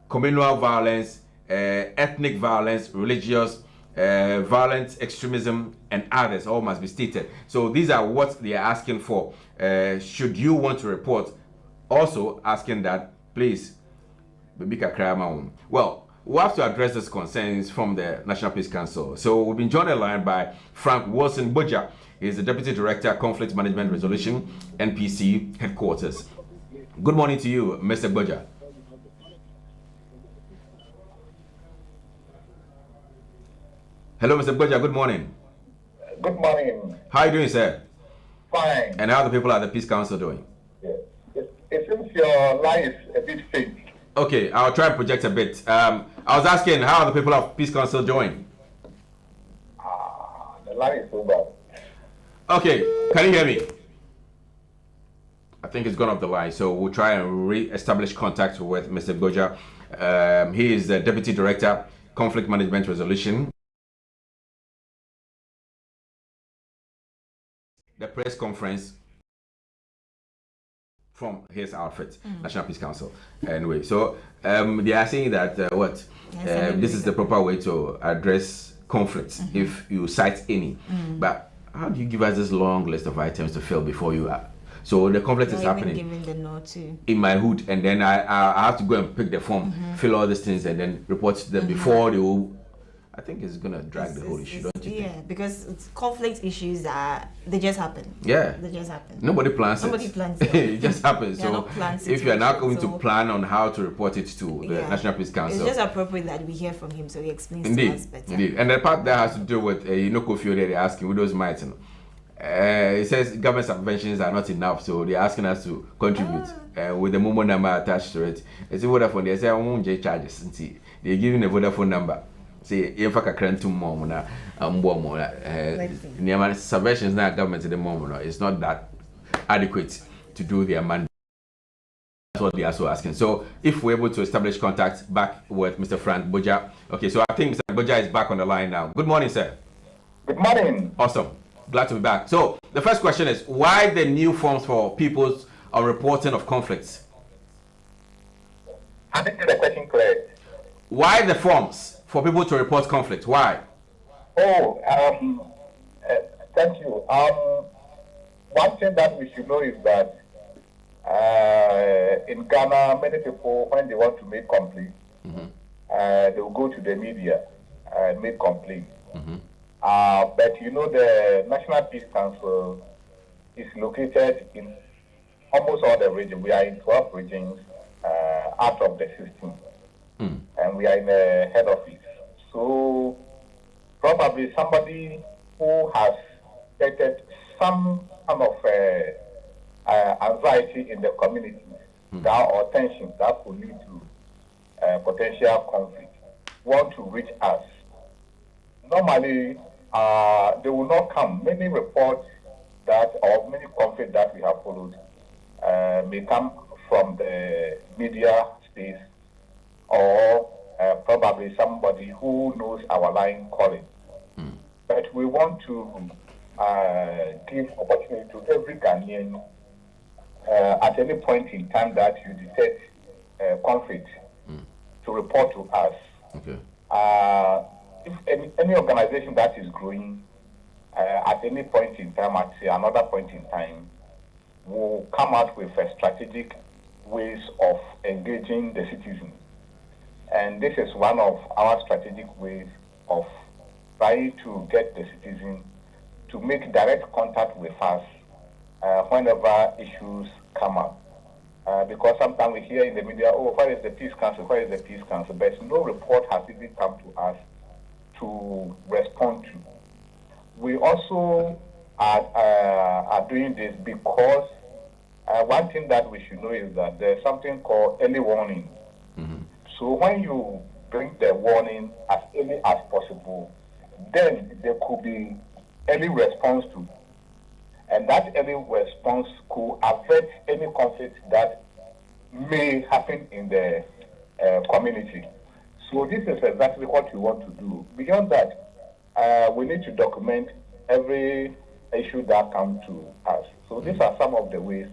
communal violence, ethnic violence, religious, violent extremism, and others, all must be stated. So these are what they are asking for. Should you want to report, also asking that, please, well, we have to address these concerns from the National Peace Council. So we've been joined on the line by Frank Wilson Boja. He is the Deputy Director, Conflict Management Resolution, NPC Headquarters. Good morning to you, Mr. Boja. Hello, Mr. Boja, good morning. Good morning. How are you doing, sir? Fine. And how are the people at the Peace Council doing? It seems your line is a bit faint. Okay, I'll try and project a bit. I was asking, how are the people of Peace Council doing? The line is so bad. Okay, can you hear me? I think it's gone off the line, so we'll try and re-establish contact with Mr. Boja. He is the Deputy Director, Conflict Management Resolution. The press conference from his outfit, National Peace Council. Anyway, so they are saying that this is the proper way to address conflicts if you cite any. But how do you give us this long list of items to fill before you are? So the conflict is happening in my hood, and then I have to go and pick the form, fill all these things, and then report to them before they will. I think it's gonna drag the whole issue, don't you think? Yeah, because it's conflict issues they just happen. Yeah, they just happen. Nobody plans it. Nobody plans it. It just happens. So if you are now going to so plan on how to report it to the National Peace Council, it's just appropriate that we hear from him so he explains indeed, to us better. Indeed, and the part that has to do with Kofi they're asking widow's mite. It says government subventions are not enough, so they're asking us to contribute with the Momo number attached to it. It's a Vodafone. They say I won't charges. They're giving a Vodafone number. Say if I can to mom na subventions now government at the moment it's not that adequate to do their mandate. That's what they are also asking. So if we're able to establish contact back with Mr. Frank Boja. Okay, so I think Mr. Boja is back on the line now. Good morning, sir. Good morning. Awesome. Glad to be back. So the first question is, why the new forms for people's reporting of conflicts? I didn't get the question correct. Why the forms for people to report conflict? Why? Oh, thank you. One thing that we should know is that In Ghana, many people, when they want to make complaints, they will go to the media and make complaints. But you know, the National Peace Council is located in almost all the regions. We are in 12 regions out of the 16. And we are in the head office. So probably somebody who has stated some kind of anxiety in the community that or tension that could lead to potential conflict want to reach us. Normally, they will not come. Many reports that or many conflicts that we have followed may come from the media space or probably somebody who knows our line calling. But we want to give opportunity to every Ghanaian at any point in time that you detect conflict to report to us. Okay. If any organization that is growing at any point in time, at another point in time, will come out with a strategic ways of engaging the citizens. And this is one of our strategic ways of trying to get the citizen to make direct contact with us whenever issues come up. Because sometimes we hear in the media, oh, where is the Peace Council? Where is the Peace Council? But no report has even come to us to respond to. We also are doing this because one thing that we should know is that there's something called early warning. So when you bring the warning as early as possible, then there could be early response to. And that early response could avert any conflict that may happen in the community. So this is exactly what we want to do. Beyond that, we need to document every issue that comes to us. So these are some of the ways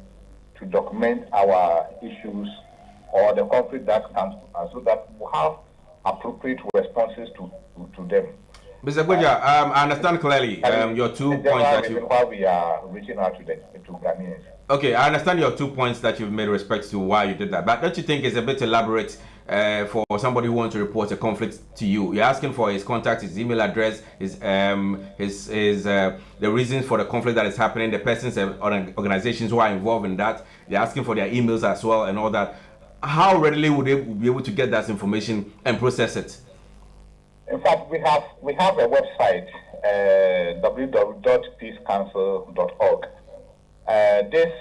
to document our issues or the conflict that comes to us so that we have appropriate responses to them. Mr. Gweja, I understand clearly your 2 points that you... why we are reaching out to Ghanaians. Okay, I understand your 2 points that you've made respect to why you did that. But don't you think it's a bit elaborate for somebody who wants to report a conflict to you? You're asking for his contact, his email address, the reasons for the conflict that is happening, the persons and organizations who are involved in that. They're asking for their emails as well and all that. How readily would they be able to get that information and process it? In fact, we have a website, www.peacecouncil.org. This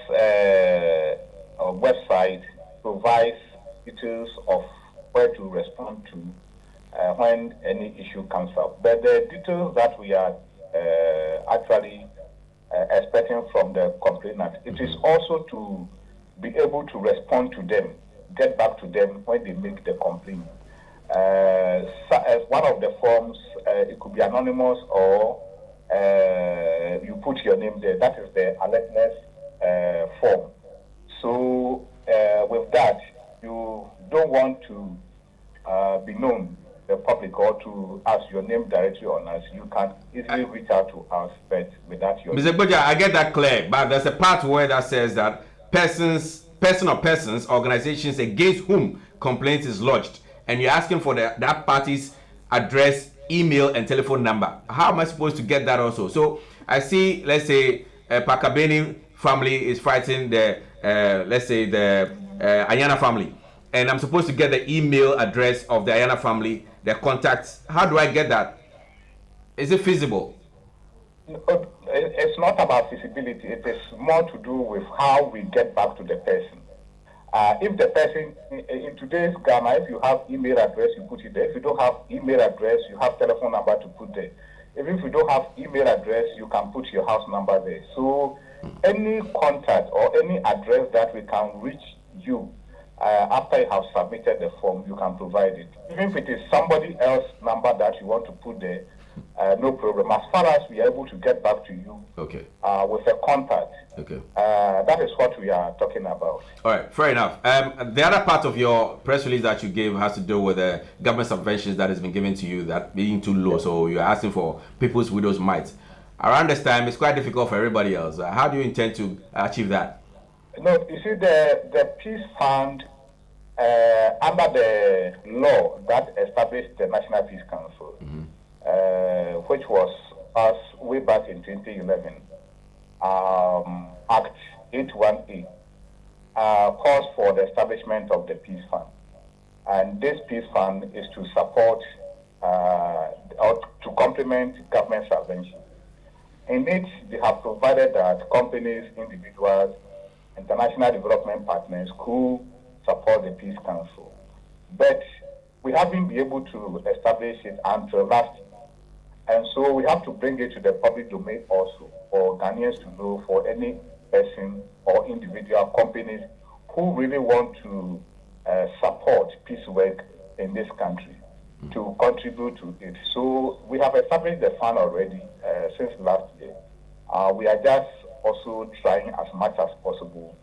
website provides details of where to respond to when any issue comes up. But the details that we are actually expecting from the complainant, it is also to be able to respond to them, get back to them when they make the complaint. As one of the forms, it could be anonymous or you put your name there. That is the alertness form. So with that, you don't want to be known, the public, or to ask your name directly on us. You can easily reach out to us, but without your Mr. Gweja, I get that clear, but there's a part where that says that persons, organizations against whom complaint is lodged, and you're asking for that party's address, email, and telephone number. How am I supposed to get that also? So I see, let's say, Pakabeni family is fighting the, let's say, the Ayana family, and I'm supposed to get the email address of the Ayana family, their contacts. How do I get that? Is it feasible? It's not about feasibility. It is more to do with how we get back to the person. If the person, in today's Ghana, if you have email address, you put it there. If you don't have email address, you have telephone number to put there. Even if you don't have email address, you can put your house number there. So any contact or any address that we can reach you after you have submitted the form, you can provide it. Even if it is somebody else's number that you want to put there, no problem. As far as we are able to get back to you with a contact, that is what we are talking about. All right, fair enough. The other part of your press release that you gave has to do with the government subventions that has been given to you that being too low. So you're asking for people's widows' might. Around this time, it's quite difficult for everybody else. How do you intend to achieve that? No, you see, the Peace Fund, under the law that established the National Peace Council, which was passed way back in 2011, Act 81A, calls for the establishment of the Peace Fund. And this Peace Fund is to support or to complement government subvention. In it, they have provided that companies, individuals, international development partners could support the Peace Council. But we haven't been able to establish it until last year. And so we have to bring it to the public domain also for Ghanaians to know, for any person or individual companies who really want to support peace work in this country to contribute to it. So we have established the fund already since last year. We are just also trying as much as possible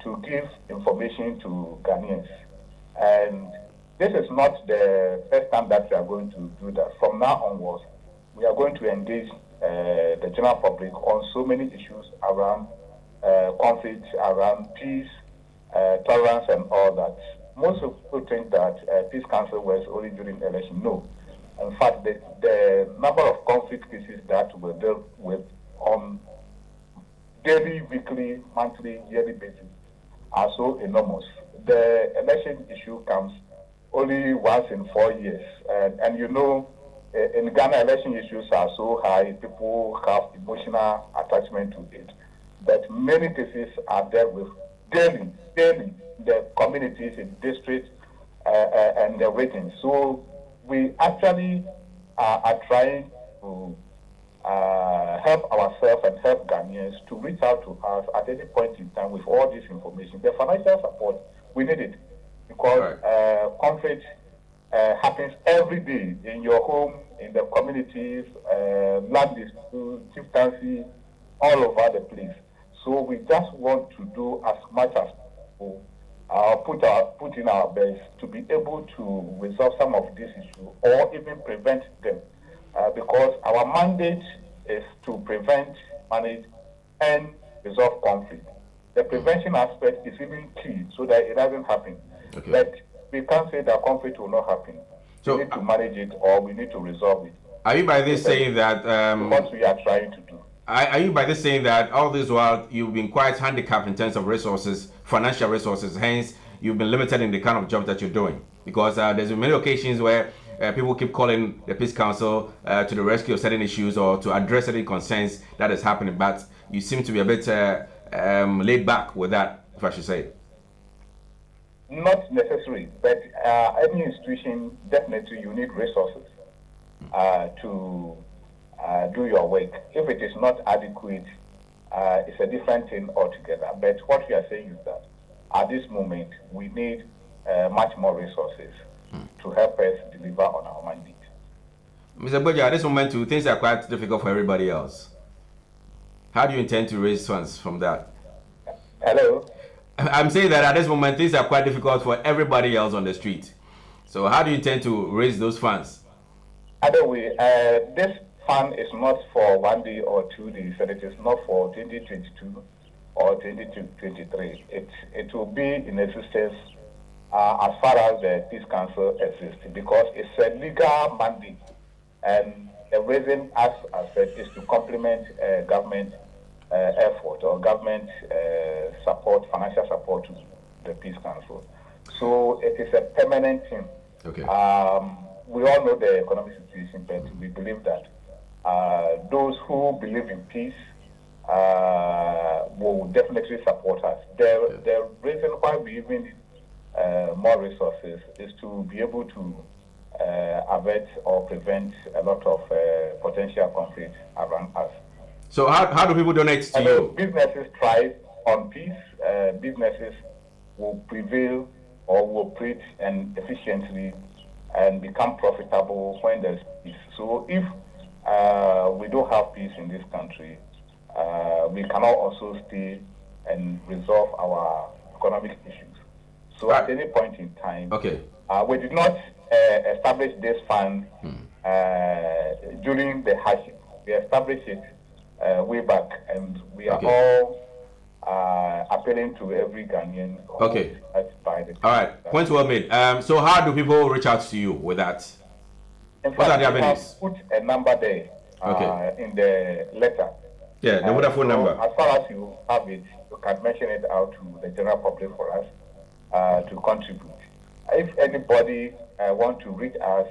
to give information to Ghanaians. And this is not the first time that we are going to do that. From now onwards, we are going to engage the general public on so many issues around conflict, around peace, tolerance, and all that. Most people think that Peace Council was only during election. No. In fact, the number of conflict cases that were dealt with on daily, weekly, monthly, yearly basis are so enormous. The election issue comes only once in 4 years. And you know, in Ghana, election issues are so high, people have emotional attachment to it. But many cases are dealt with daily, the communities in districts and the regions. So we actually are trying to help ourselves and help Ghanaians to reach out to us at any point in time with all this information. The financial support, we need it because conflict happens every day in your home, in the communities, land disputes, chieftaincy, all over the place. So we just want to do as much as possible, put in our best to be able to resolve some of these issues or even prevent them. Because our mandate is to prevent, manage, and resolve conflict. The prevention aspect is even key so that it doesn't happen. Okay. But we can't say that conflict will not happen. So we need to manage it or we need to resolve it. Are you by this saying that... what we are trying to do. Are you by this saying that all this while you've been quite handicapped in terms of resources, financial resources, hence you've been limited in the kind of job that you're doing? Because there's been many occasions where people keep calling the Peace Council to the rescue of certain issues or to address certain concerns that is happening, but you seem to be a bit laid back with that, if I should say. Not necessary, but any institution, definitely you need resources to do your work. If it is not adequate, it's a different thing altogether. But what we are saying is that at this moment, we need much more resources to help us deliver on our mandate. Mr. Boja, at this moment, too, things are quite difficult for everybody else. How do you intend to raise funds from that? Hello? I'm saying that at this moment, things are quite difficult for everybody else on the street. So how do you intend to raise those funds? Either way, this fund is not for 1 day or 2 days, and it is not for 2022 or 2023. It will be in existence as far as the Peace Council exists, because it's a legal mandate, and the reason, as I said, is to complement government effort or government support, financial support to the Peace Council. So it is a permanent thing. Okay. We all know the economic situation, but we believe that those who believe in peace will definitely support us. The reason why we even need more resources is to be able to avert or prevent a lot of potential conflict around us. So how do people donate to you? Businesses thrive on peace. Businesses will prevail or will operate and efficiently and become profitable when there's peace. So if we don't have peace in this country, we cannot also stay and resolve our economic issues. So at any point in time, we did not establish this fund during the hardship. We established it way back, and we are all appealing to every Ghanaian. Okay. By the All right. Point well made. So how do people reach out to you with that? In What are fact, the we have avenues? put a number there in the letter. Yeah, the Vodafone number. As far as you have it, you can mention it out to the general public for us to contribute. If anybody want to reach us,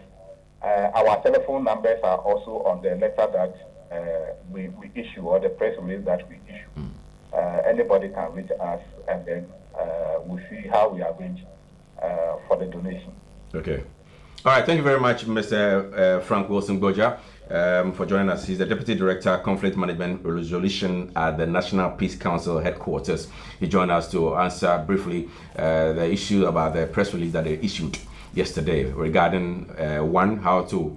our telephone numbers are also on the letter that we issue, or the press release that we issue. Anybody can reach us, and then we'll see how we arrange for the donation. Okay. All right. Thank you very much, Mr. Frank Wilson Goja, for joining us. He's the Deputy Director, Conflict Management Resolution at the National Peace Council headquarters. He joined us to answer briefly the issue about the press release that they issued yesterday regarding one, how to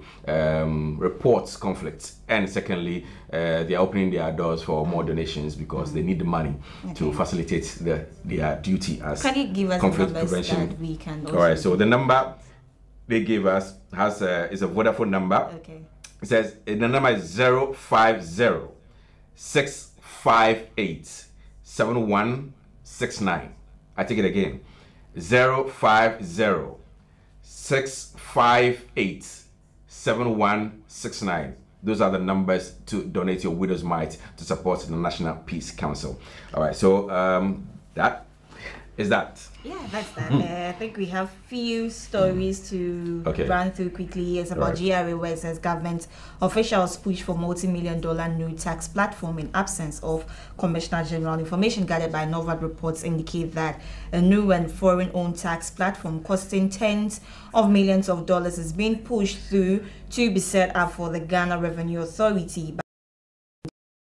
report conflicts, and secondly, they are opening their doors for more donations because they need the money to facilitate their duty as can you give us conflict numbers prevention. that we can also All right, so the number they gave us is a Vodafone number. Okay. It says the number is 050 658 7169. I take it again. 050 658 7169. Those are the numbers to donate your widow's mite to support the National Peace Council. All right, so that is that. Yeah, that's that. I think we have few stories to run through quickly. It's about GRA, where it says government officials push for multi-million-dollar new tax platform in absence of Commissioner General. Information gathered by Novad reports indicate that a new and foreign-owned tax platform costing tens of millions of dollars is being pushed through to be set up for the Ghana Revenue Authority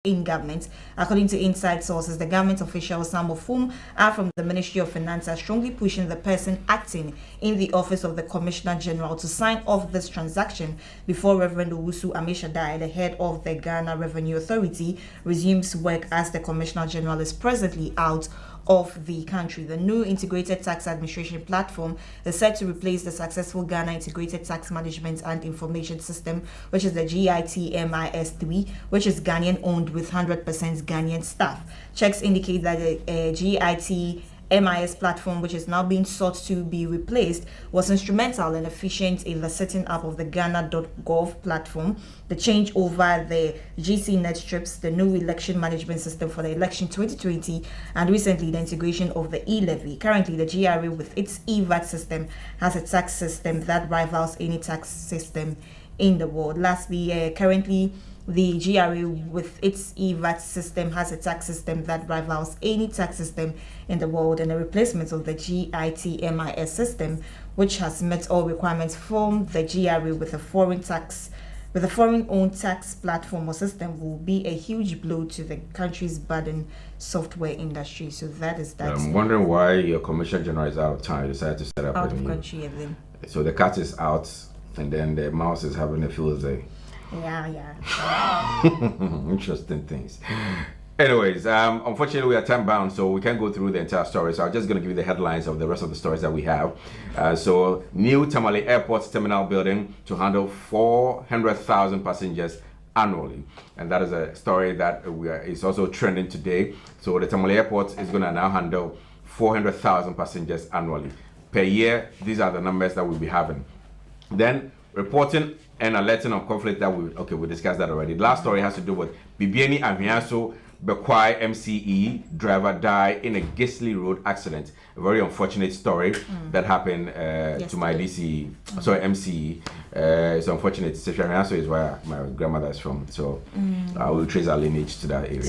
in government. According to inside sources, the government officials, some of whom are from the Ministry of Finance, are strongly pushing the person acting in the office of the Commissioner General to sign off this transaction before Reverend Owusu Amishadai, the head of the Ghana Revenue Authority, resumes work, as the Commissioner General is presently out of the country. The new integrated tax administration platform is set to replace the successful Ghana Integrated Tax Management and Information System, which is the GITMIS3, which is Ghanaian owned with 100% Ghanaian staff. Checks indicate that the GITMIS platform, which is now being sought to be replaced, was instrumental and efficient in the setting up of the Ghana.gov platform, the change over the GCNet strips, the new election management system for the election 2020, and recently the integration of the e-levy. Currently, the GRA with its EVAT system has a tax system that rivals any tax system in the world. Lastly, currently the GRA with its EVAT system has a tax system that rivals any tax system in the world, and a replacement of the GITMIS system, which has met all requirements from the GRA with a foreign-owned tax platform or system, will be a huge blow to the country's budding software industry. So that is that. I'm wondering why your Commissioner General is out of time. You decided to set up out a of new. country, and then. So the cat is out, and then the mouse is having a field day. Yeah. Interesting things. Anyways, unfortunately we are time bound, so we can't go through the entire story. So I'm just going to give you the headlines of the rest of the stories that we have. So new Tamale Airport terminal building to handle 400,000 passengers annually, and that is a story that is also trending today. So the Tamale Airport is going to now handle 400,000 passengers annually per year. These are the numbers that we'll be having. Then reporting and alerting on conflict that we discussed that already. The last story has to do with Bibiani Ahiaso Bekwai MCE driver died in a Gisley Road accident. A very unfortunate story that happened to my DC, MCE. It's unfortunate. Ahiaso is where my grandmother is from, so I will trace our lineage to that area.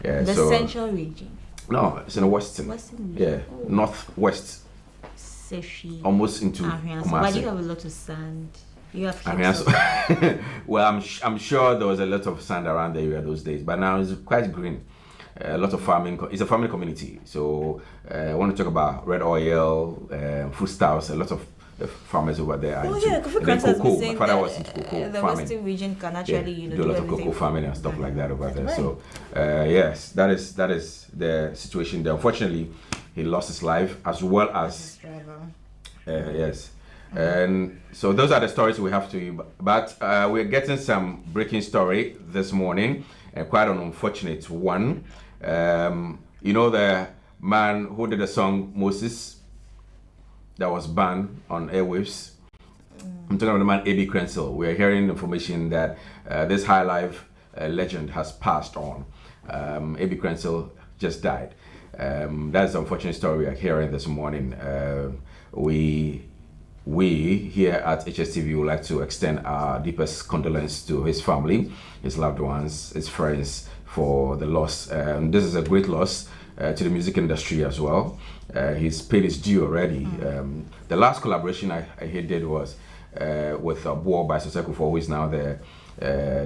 Yeah, the central region. No, it's in the western region. Yeah, northwest. Almost into Kumasi. Why do you have a lot of sand? You have well, I'm sure there was a lot of sand around the area those days, but now it's quite green. A lot of farming. It's a farming community, so I want to talk about red oil, foodstuffs. A lot of farmers over there. Cocoa. My father was into cocoa the farming. western region can actually do a lot of cocoa farming and stuff like that over there. Right. So yes, that is the situation there. Unfortunately, he lost his life as well as yes. And so those are the stories we have to you, but we're getting some breaking story this morning, quite an unfortunate one. You know the man who did the song Moses that was banned on airwaves? I'm talking about the man A.B. Krenzel. We are hearing information that this high life legend has passed on. A.B. Krenzel just died. That's the unfortunate story we are hearing this morning. We here at HSTV would like to extend our deepest condolence to his family, his loved ones, his friends for the loss. This is a great loss to the music industry as well. He's paid his due already. The last collaboration I did was with Boa by Soseko, who is now the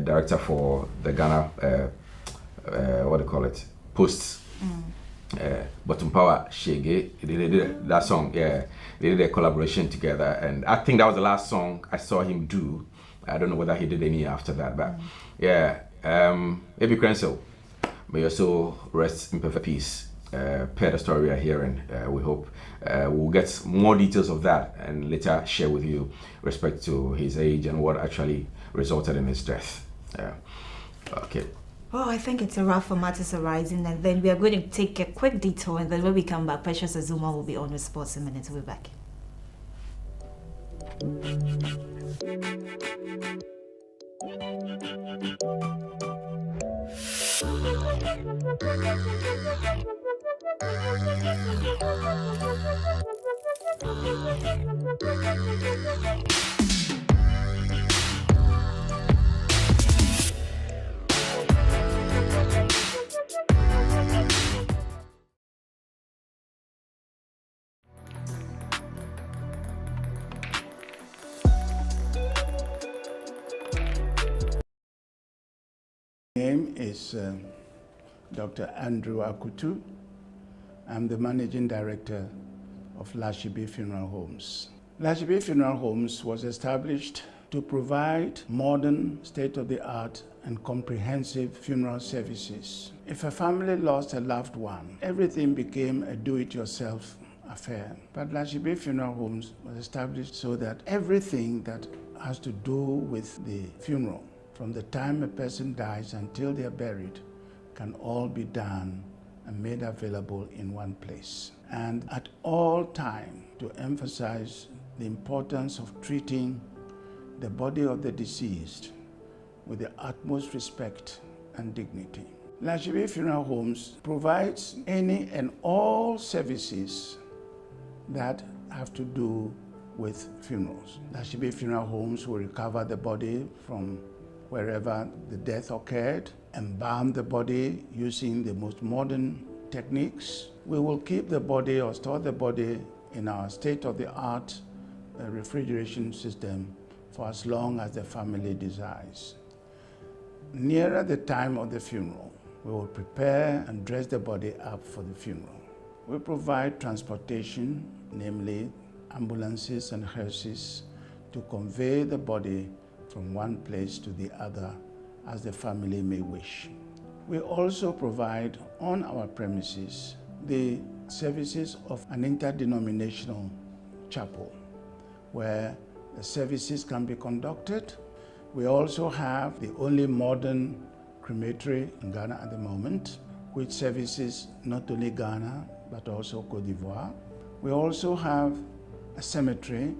director for the Ghana, what do you call it, Posts. Bottom Power Shege, they did that song, yeah. They did a collaboration together, and I think that was the last song I saw him do. I don't know whether he did any after that, but yeah. A.B. Krenzel, may your soul rest in perfect peace. Per the story we are hearing, we hope we'll get more details of that and later share with you respect to his age and what actually resulted in his death. Okay. Oh, I think it's a wrap for Matters Arising, and then we are going to take a quick detour, and then when we come back, Precious Azuma will be on with Sports in minutes. We'll be back. My name is Dr. Andrew Akutu. I'm the Managing Director of Hstv Funeral Homes. Hstv Funeral Homes was established to provide modern, state-of-the-art and comprehensive funeral services. If a family lost a loved one, everything became a do-it-yourself affair. But Hstv Funeral Homes was established so that everything that has to do with the funeral, from the time a person dies until they are buried, can all be done and made available in one place. And at all time, to emphasize the importance of treating the body of the deceased with the utmost respect and dignity. Hstv Funeral Homes provides any and all services that have to do with funerals. Hstv Funeral Homes will recover the body from wherever the death occurred, embalm the body using the most modern techniques. We will keep the body or store the body in our state-of-the-art refrigeration system for as long as the family desires. Nearer the time of the funeral, we will prepare and dress the body up for the funeral. We provide transportation, namely ambulances and hearses, to convey the body from one place to the other as the family may wish. We also provide on our premises the services of an interdenominational chapel where the services can be conducted. We also have the only modern crematory in Ghana at the moment, which services not only Ghana but also Côte d'Ivoire. We also have a cemetery,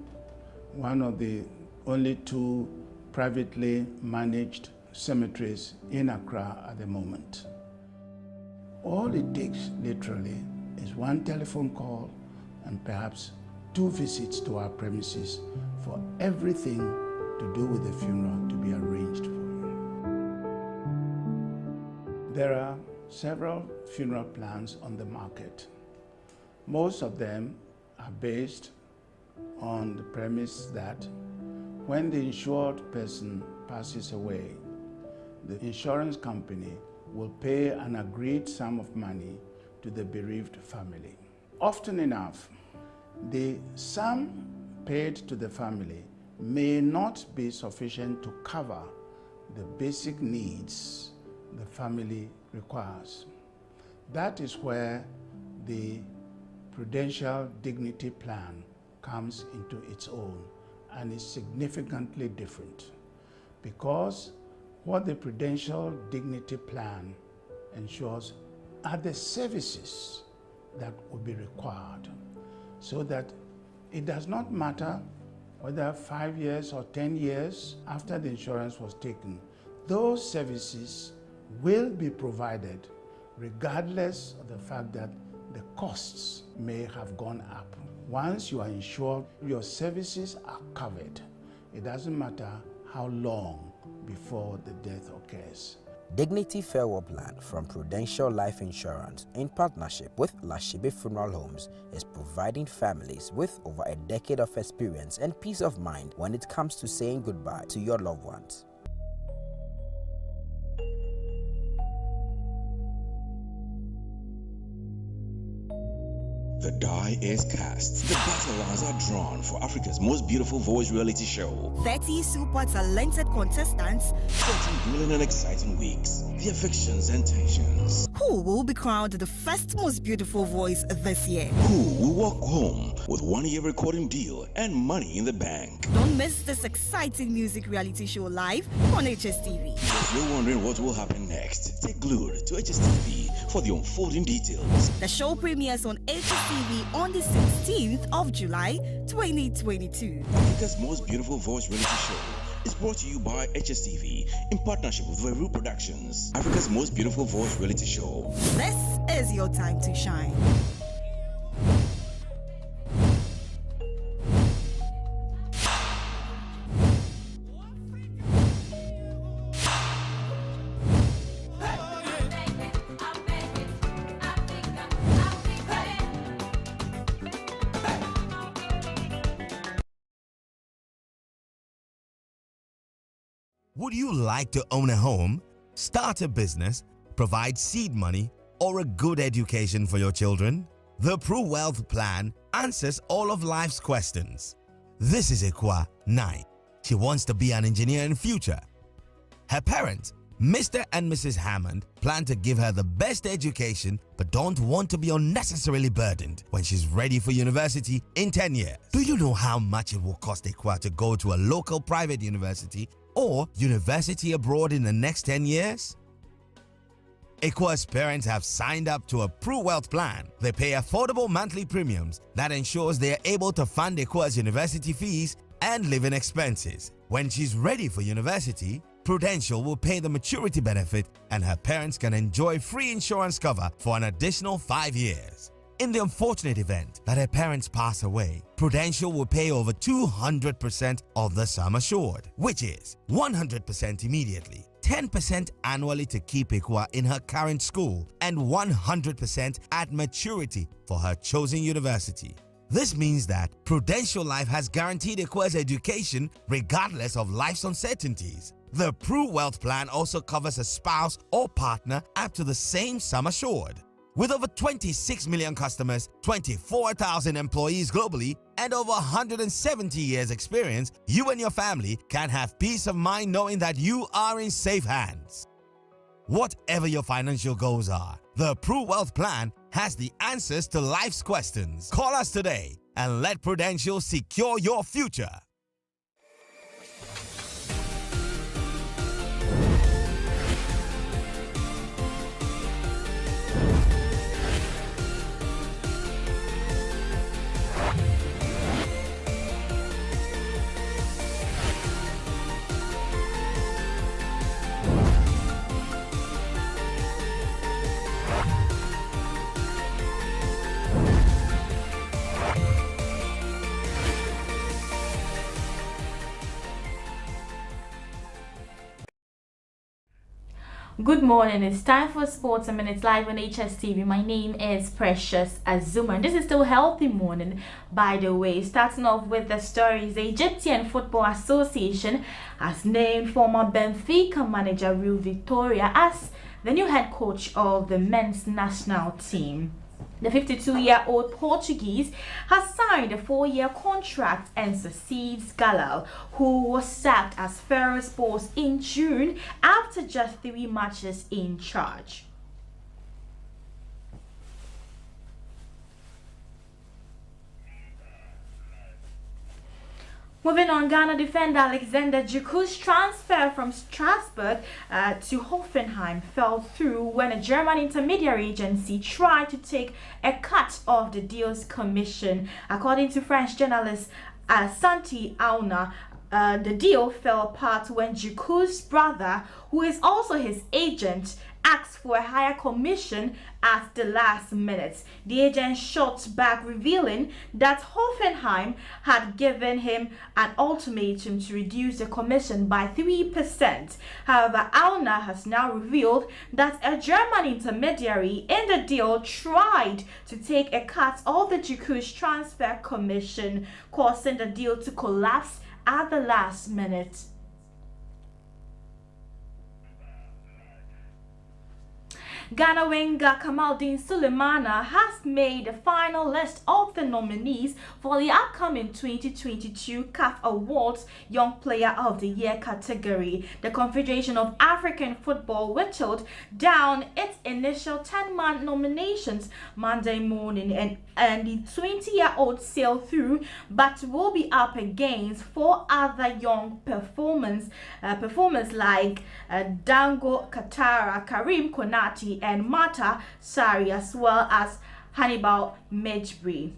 one of the only two privately managed cemeteries in Accra at the moment. All it takes, literally, is one telephone call and perhaps 2 visits to our premises for everything to do with the funeral to be arranged for you. There are several funeral plans on the market. Most of them are based on the premise that when the insured person passes away, the insurance company will pay an agreed sum of money to the bereaved family. Often enough, the sum paid to the family may not be sufficient to cover the basic needs the family requires. That is where the Prudential Dignity Plan comes into its own and is significantly different, because what the Prudential Dignity Plan ensures are the services that will be required, so that it does not matter whether 5 years or 10 years after the insurance was taken, those services will be provided regardless of the fact that the costs may have gone up. Once you are insured, your services are covered. It doesn't matter how long before the death occurs. Dignity Farewell Plan from Prudential Life Insurance, in partnership with Hstv Funeral Homes, is providing families with over a decade of experience and peace of mind when it comes to saying goodbye to your loved ones. The die is cast. The battle lines are drawn for Africa's most beautiful voice reality show. 30 super talented contestants. 14 thrilling and exciting weeks. The affections and tensions. Who will be crowned the first most beautiful voice this year? Who will walk home with 1-year recording deal and money in the bank? Don't miss this exciting music reality show live on Hstv. If you're wondering what will happen next, stay glued to Hstv for the unfolding details. The show premieres on Hstv on the 16th of July 2022. Africa's most beautiful voice reality show is brought to you by Hstv in partnership with Veru Productions. Africa's most beautiful voice reality show. This is your time to shine. Would you like to own a home, start a business, provide seed money, or a good education for your children? The Pro Wealth Plan answers all of life's questions. This is Ekwa 9. She wants to be an engineer in future. Her parents, Mr. and Mrs. Hammond, plan to give her the best education but don't want to be unnecessarily burdened when she's ready for university in 10 years. Do you know how much it will cost Ekwa to go to a local private university or university abroad in the next 10 years? Ekwa's parents have signed up to a Pro Wealth Plan. They pay affordable monthly premiums that ensures they are able to fund Ekwa's university fees and living expenses. When she's ready for university, Prudential will pay the maturity benefit and her parents can enjoy free insurance cover for an additional 5 years. In the unfortunate event that her parents pass away, Prudential will pay over 200% of the sum assured, which is 100% immediately, 10% annually to keep Ekwa in her current school, and 100% at maturity for her chosen university. This means that Prudential Life has guaranteed Ekwa's education regardless of life's uncertainties. The Pro Wealth Plan also covers a spouse or partner up to the same sum assured. With over 26 million customers, 24,000 employees globally, and over 170 years experience, you and your family can have peace of mind knowing that you are in safe hands. Whatever your financial goals are, the Pro Wealth Plan has the answers to life's questions. Call us today and let Prudential secure your future. Good morning, it's time for Sports a Minute live on Hstv. My name is Precious Azuma and this is still Healthy Morning, by the way. Starting off with the stories, the Egyptian Football Association has named former Benfica manager Rui Vitória as the new head coach of the men's national team. The 52-year-old Portuguese has signed a 4-year contract and succeeds Galal, who was sacked as Pharaoh's boss in June after just 3 matches in charge. Moving on, Ghana defender Alexander Dzuku's transfer from Strasbourg to Hoffenheim fell through when a German intermediary agency tried to take a cut of the deal's commission. According to French journalist Santi Auna, the deal fell apart when Dzuku's brother, who is also his agent, asked for a higher commission at the last minute. The agent shot back, revealing that Hoffenheim had given him an ultimatum to reduce the commission by 3%. However, Auna has now revealed that a German intermediary in the deal tried to take a cut of the Dzuku's transfer commission, causing the deal to collapse at the last minute. Ghana winger Kamaldeen Sulemana has made the final list of the nominees for the upcoming 2022 CAF Awards Young Player of the Year category. The Confederation of African Football whittled down its initial 10-man nominations Monday morning, and the 20-year-old sailed through, but will be up against 4 other young performers like Dango Katara, Karim Konati, and Mata Sari, as well as Hannibal Mejbri.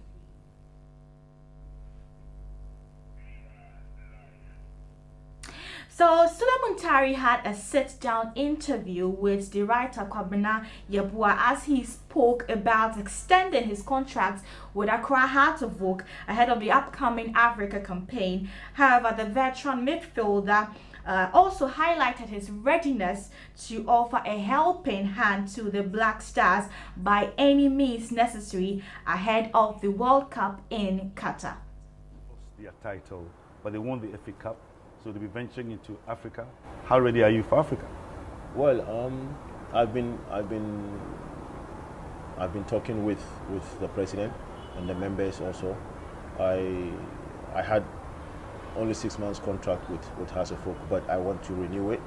So Suleiman Tari had a sit-down interview with the writer Kwabena Yabua as he spoke about extending his contract with Accra Heart of Oak ahead of the upcoming Africa campaign. However, the veteran midfielder also highlighted his readiness to offer a helping hand to the Black Stars by any means necessary ahead of the World Cup in Qatar. Their title, but they won the FA Cup, so they'll be venturing into Africa. How ready are you for Africa? Well, I've been talking with the president and the members also. I had only 6 months contract with House of Folk, but I want to renew it.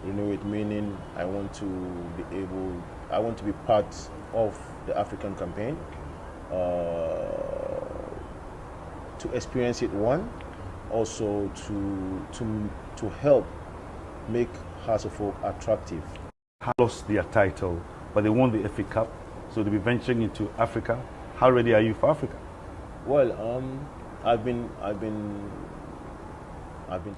Renew it meaning I want to be part of the African campaign, to experience it, one, also to help make House of Folk attractive. Lost their title, but they won the FA Cup, so they'll be venturing into Africa. How ready are you for Africa? Well, I've been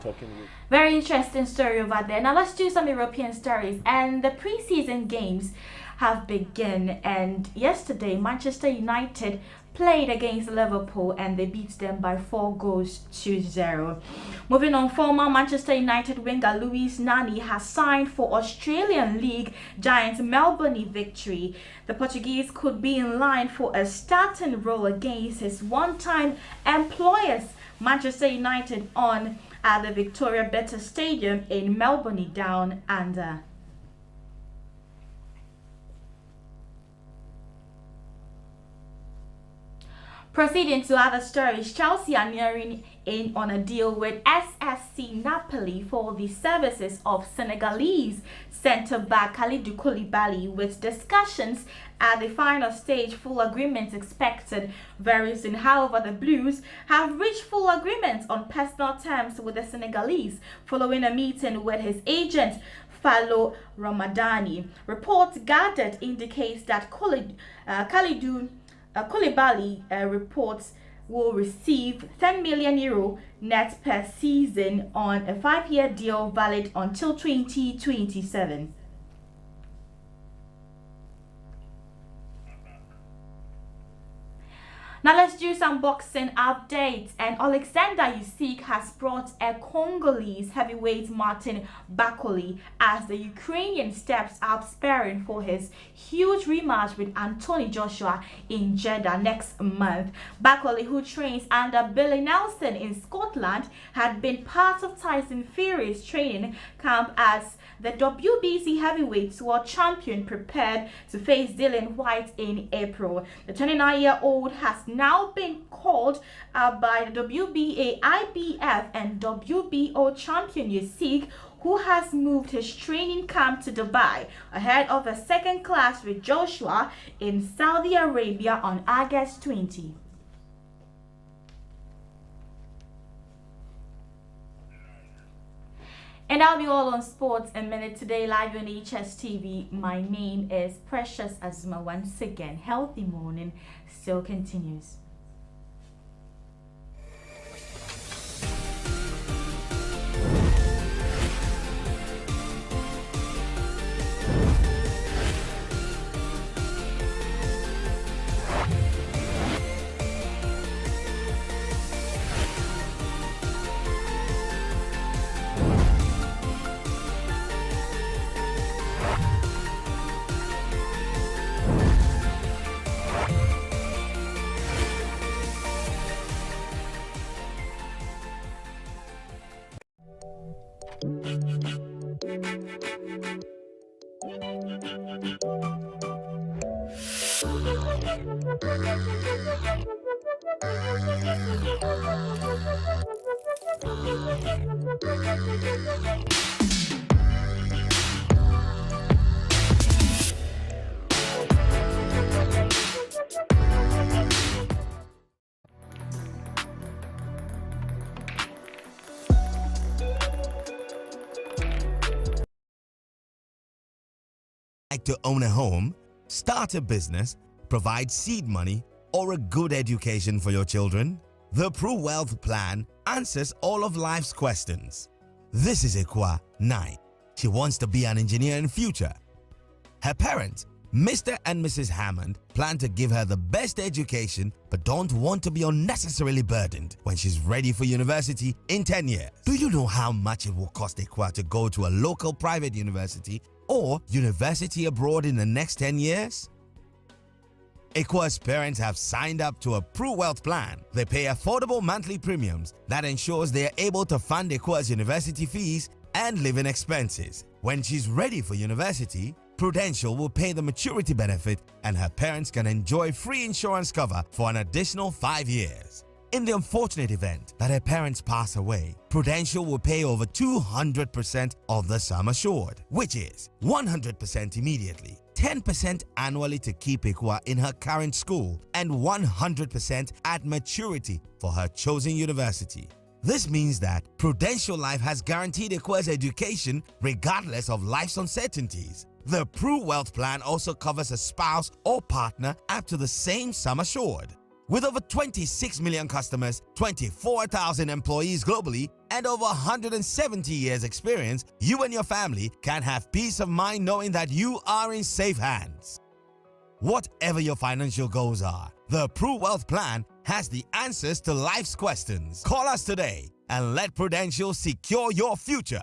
talking with... Very interesting story over there. Now let's do some European stories. And the pre-season games have begun, and yesterday Manchester United played against Liverpool and they beat them by 4-0. Moving on, former Manchester United winger Luis Nani has signed for Australian League giants Melbourne Victory. The Portuguese could be in line for a starting role against his one-time employers Manchester United on at the Victoria Better Stadium in Melbourne Down Under. Proceeding to other stories, Chelsea are nearing in on a deal with SSC Napoli for the services of Senegalese centre-back Kalidou Koulibaly, with discussions at the final stage. Full agreement expected very soon. However, the Blues have reached full agreement on personal terms with the Senegalese following a meeting with his agent Fallo Ramadani. Reports gathered indicates that Kalidou Koulibaly reports will receive €10 million net per season on a 5-year deal valid until 2027. Now let's do some boxing updates. And Alexander Usyk has brought a Congolese heavyweight Martin Bakole as the Ukrainian steps up sparring for his huge rematch with Anthony Joshua in Jeddah next month. Bakole, who trains under Billy Nelson in Scotland, had been part of Tyson Fury's training camp as the WBC heavyweight world champion prepared to face Dillian Whyte in April. The 29-year-old has now been called by the WBA, IBF and WBO champion Usyk, who has moved his training camp to Dubai ahead of a second clash with Joshua in Saudi Arabia on August 20. And that'll be all on Sports a Minute today, live on HSTV. My name is Precious Azuma. Once again, healthy morning still continues. Like to own a home, start a business, provide seed money, or a good education for your children? The Pro Wealth Plan answers all of life's questions. This is Ekwa 9. She wants to be an engineer in future. Her parents, Mr. and Mrs. Hammond, plan to give her the best education but don't want to be unnecessarily burdened when she's ready for university in 10 years. Do you know how much it will cost Ekwa to go to a local private university or university abroad in the next 10 years? Ekwa's parents have signed up to a Pro Wealth Plan. They pay affordable monthly premiums that ensures they are able to fund Ekwa's university fees and living expenses. When she's ready for university, Prudential will pay the maturity benefit and her parents can enjoy free insurance cover for an additional 5 years. In the unfortunate event that her parents pass away, Prudential will pay over 200% of the sum assured, which is 100% immediately, 10% annually to keep Ekwa in her current school, and 100% at maturity for her chosen university. This means that Prudential Life has guaranteed Ekwa's education regardless of life's uncertainties. The Pro Wealth Plan also covers a spouse or partner up to the same sum assured. With over 26 million customers, 24,000 employees globally, and over 170 years experience, you and your family can have peace of mind knowing that you are in safe hands. Whatever your financial goals are, the Pro Wealth Plan has the answers to life's questions. Call us today and let Prudential secure your future.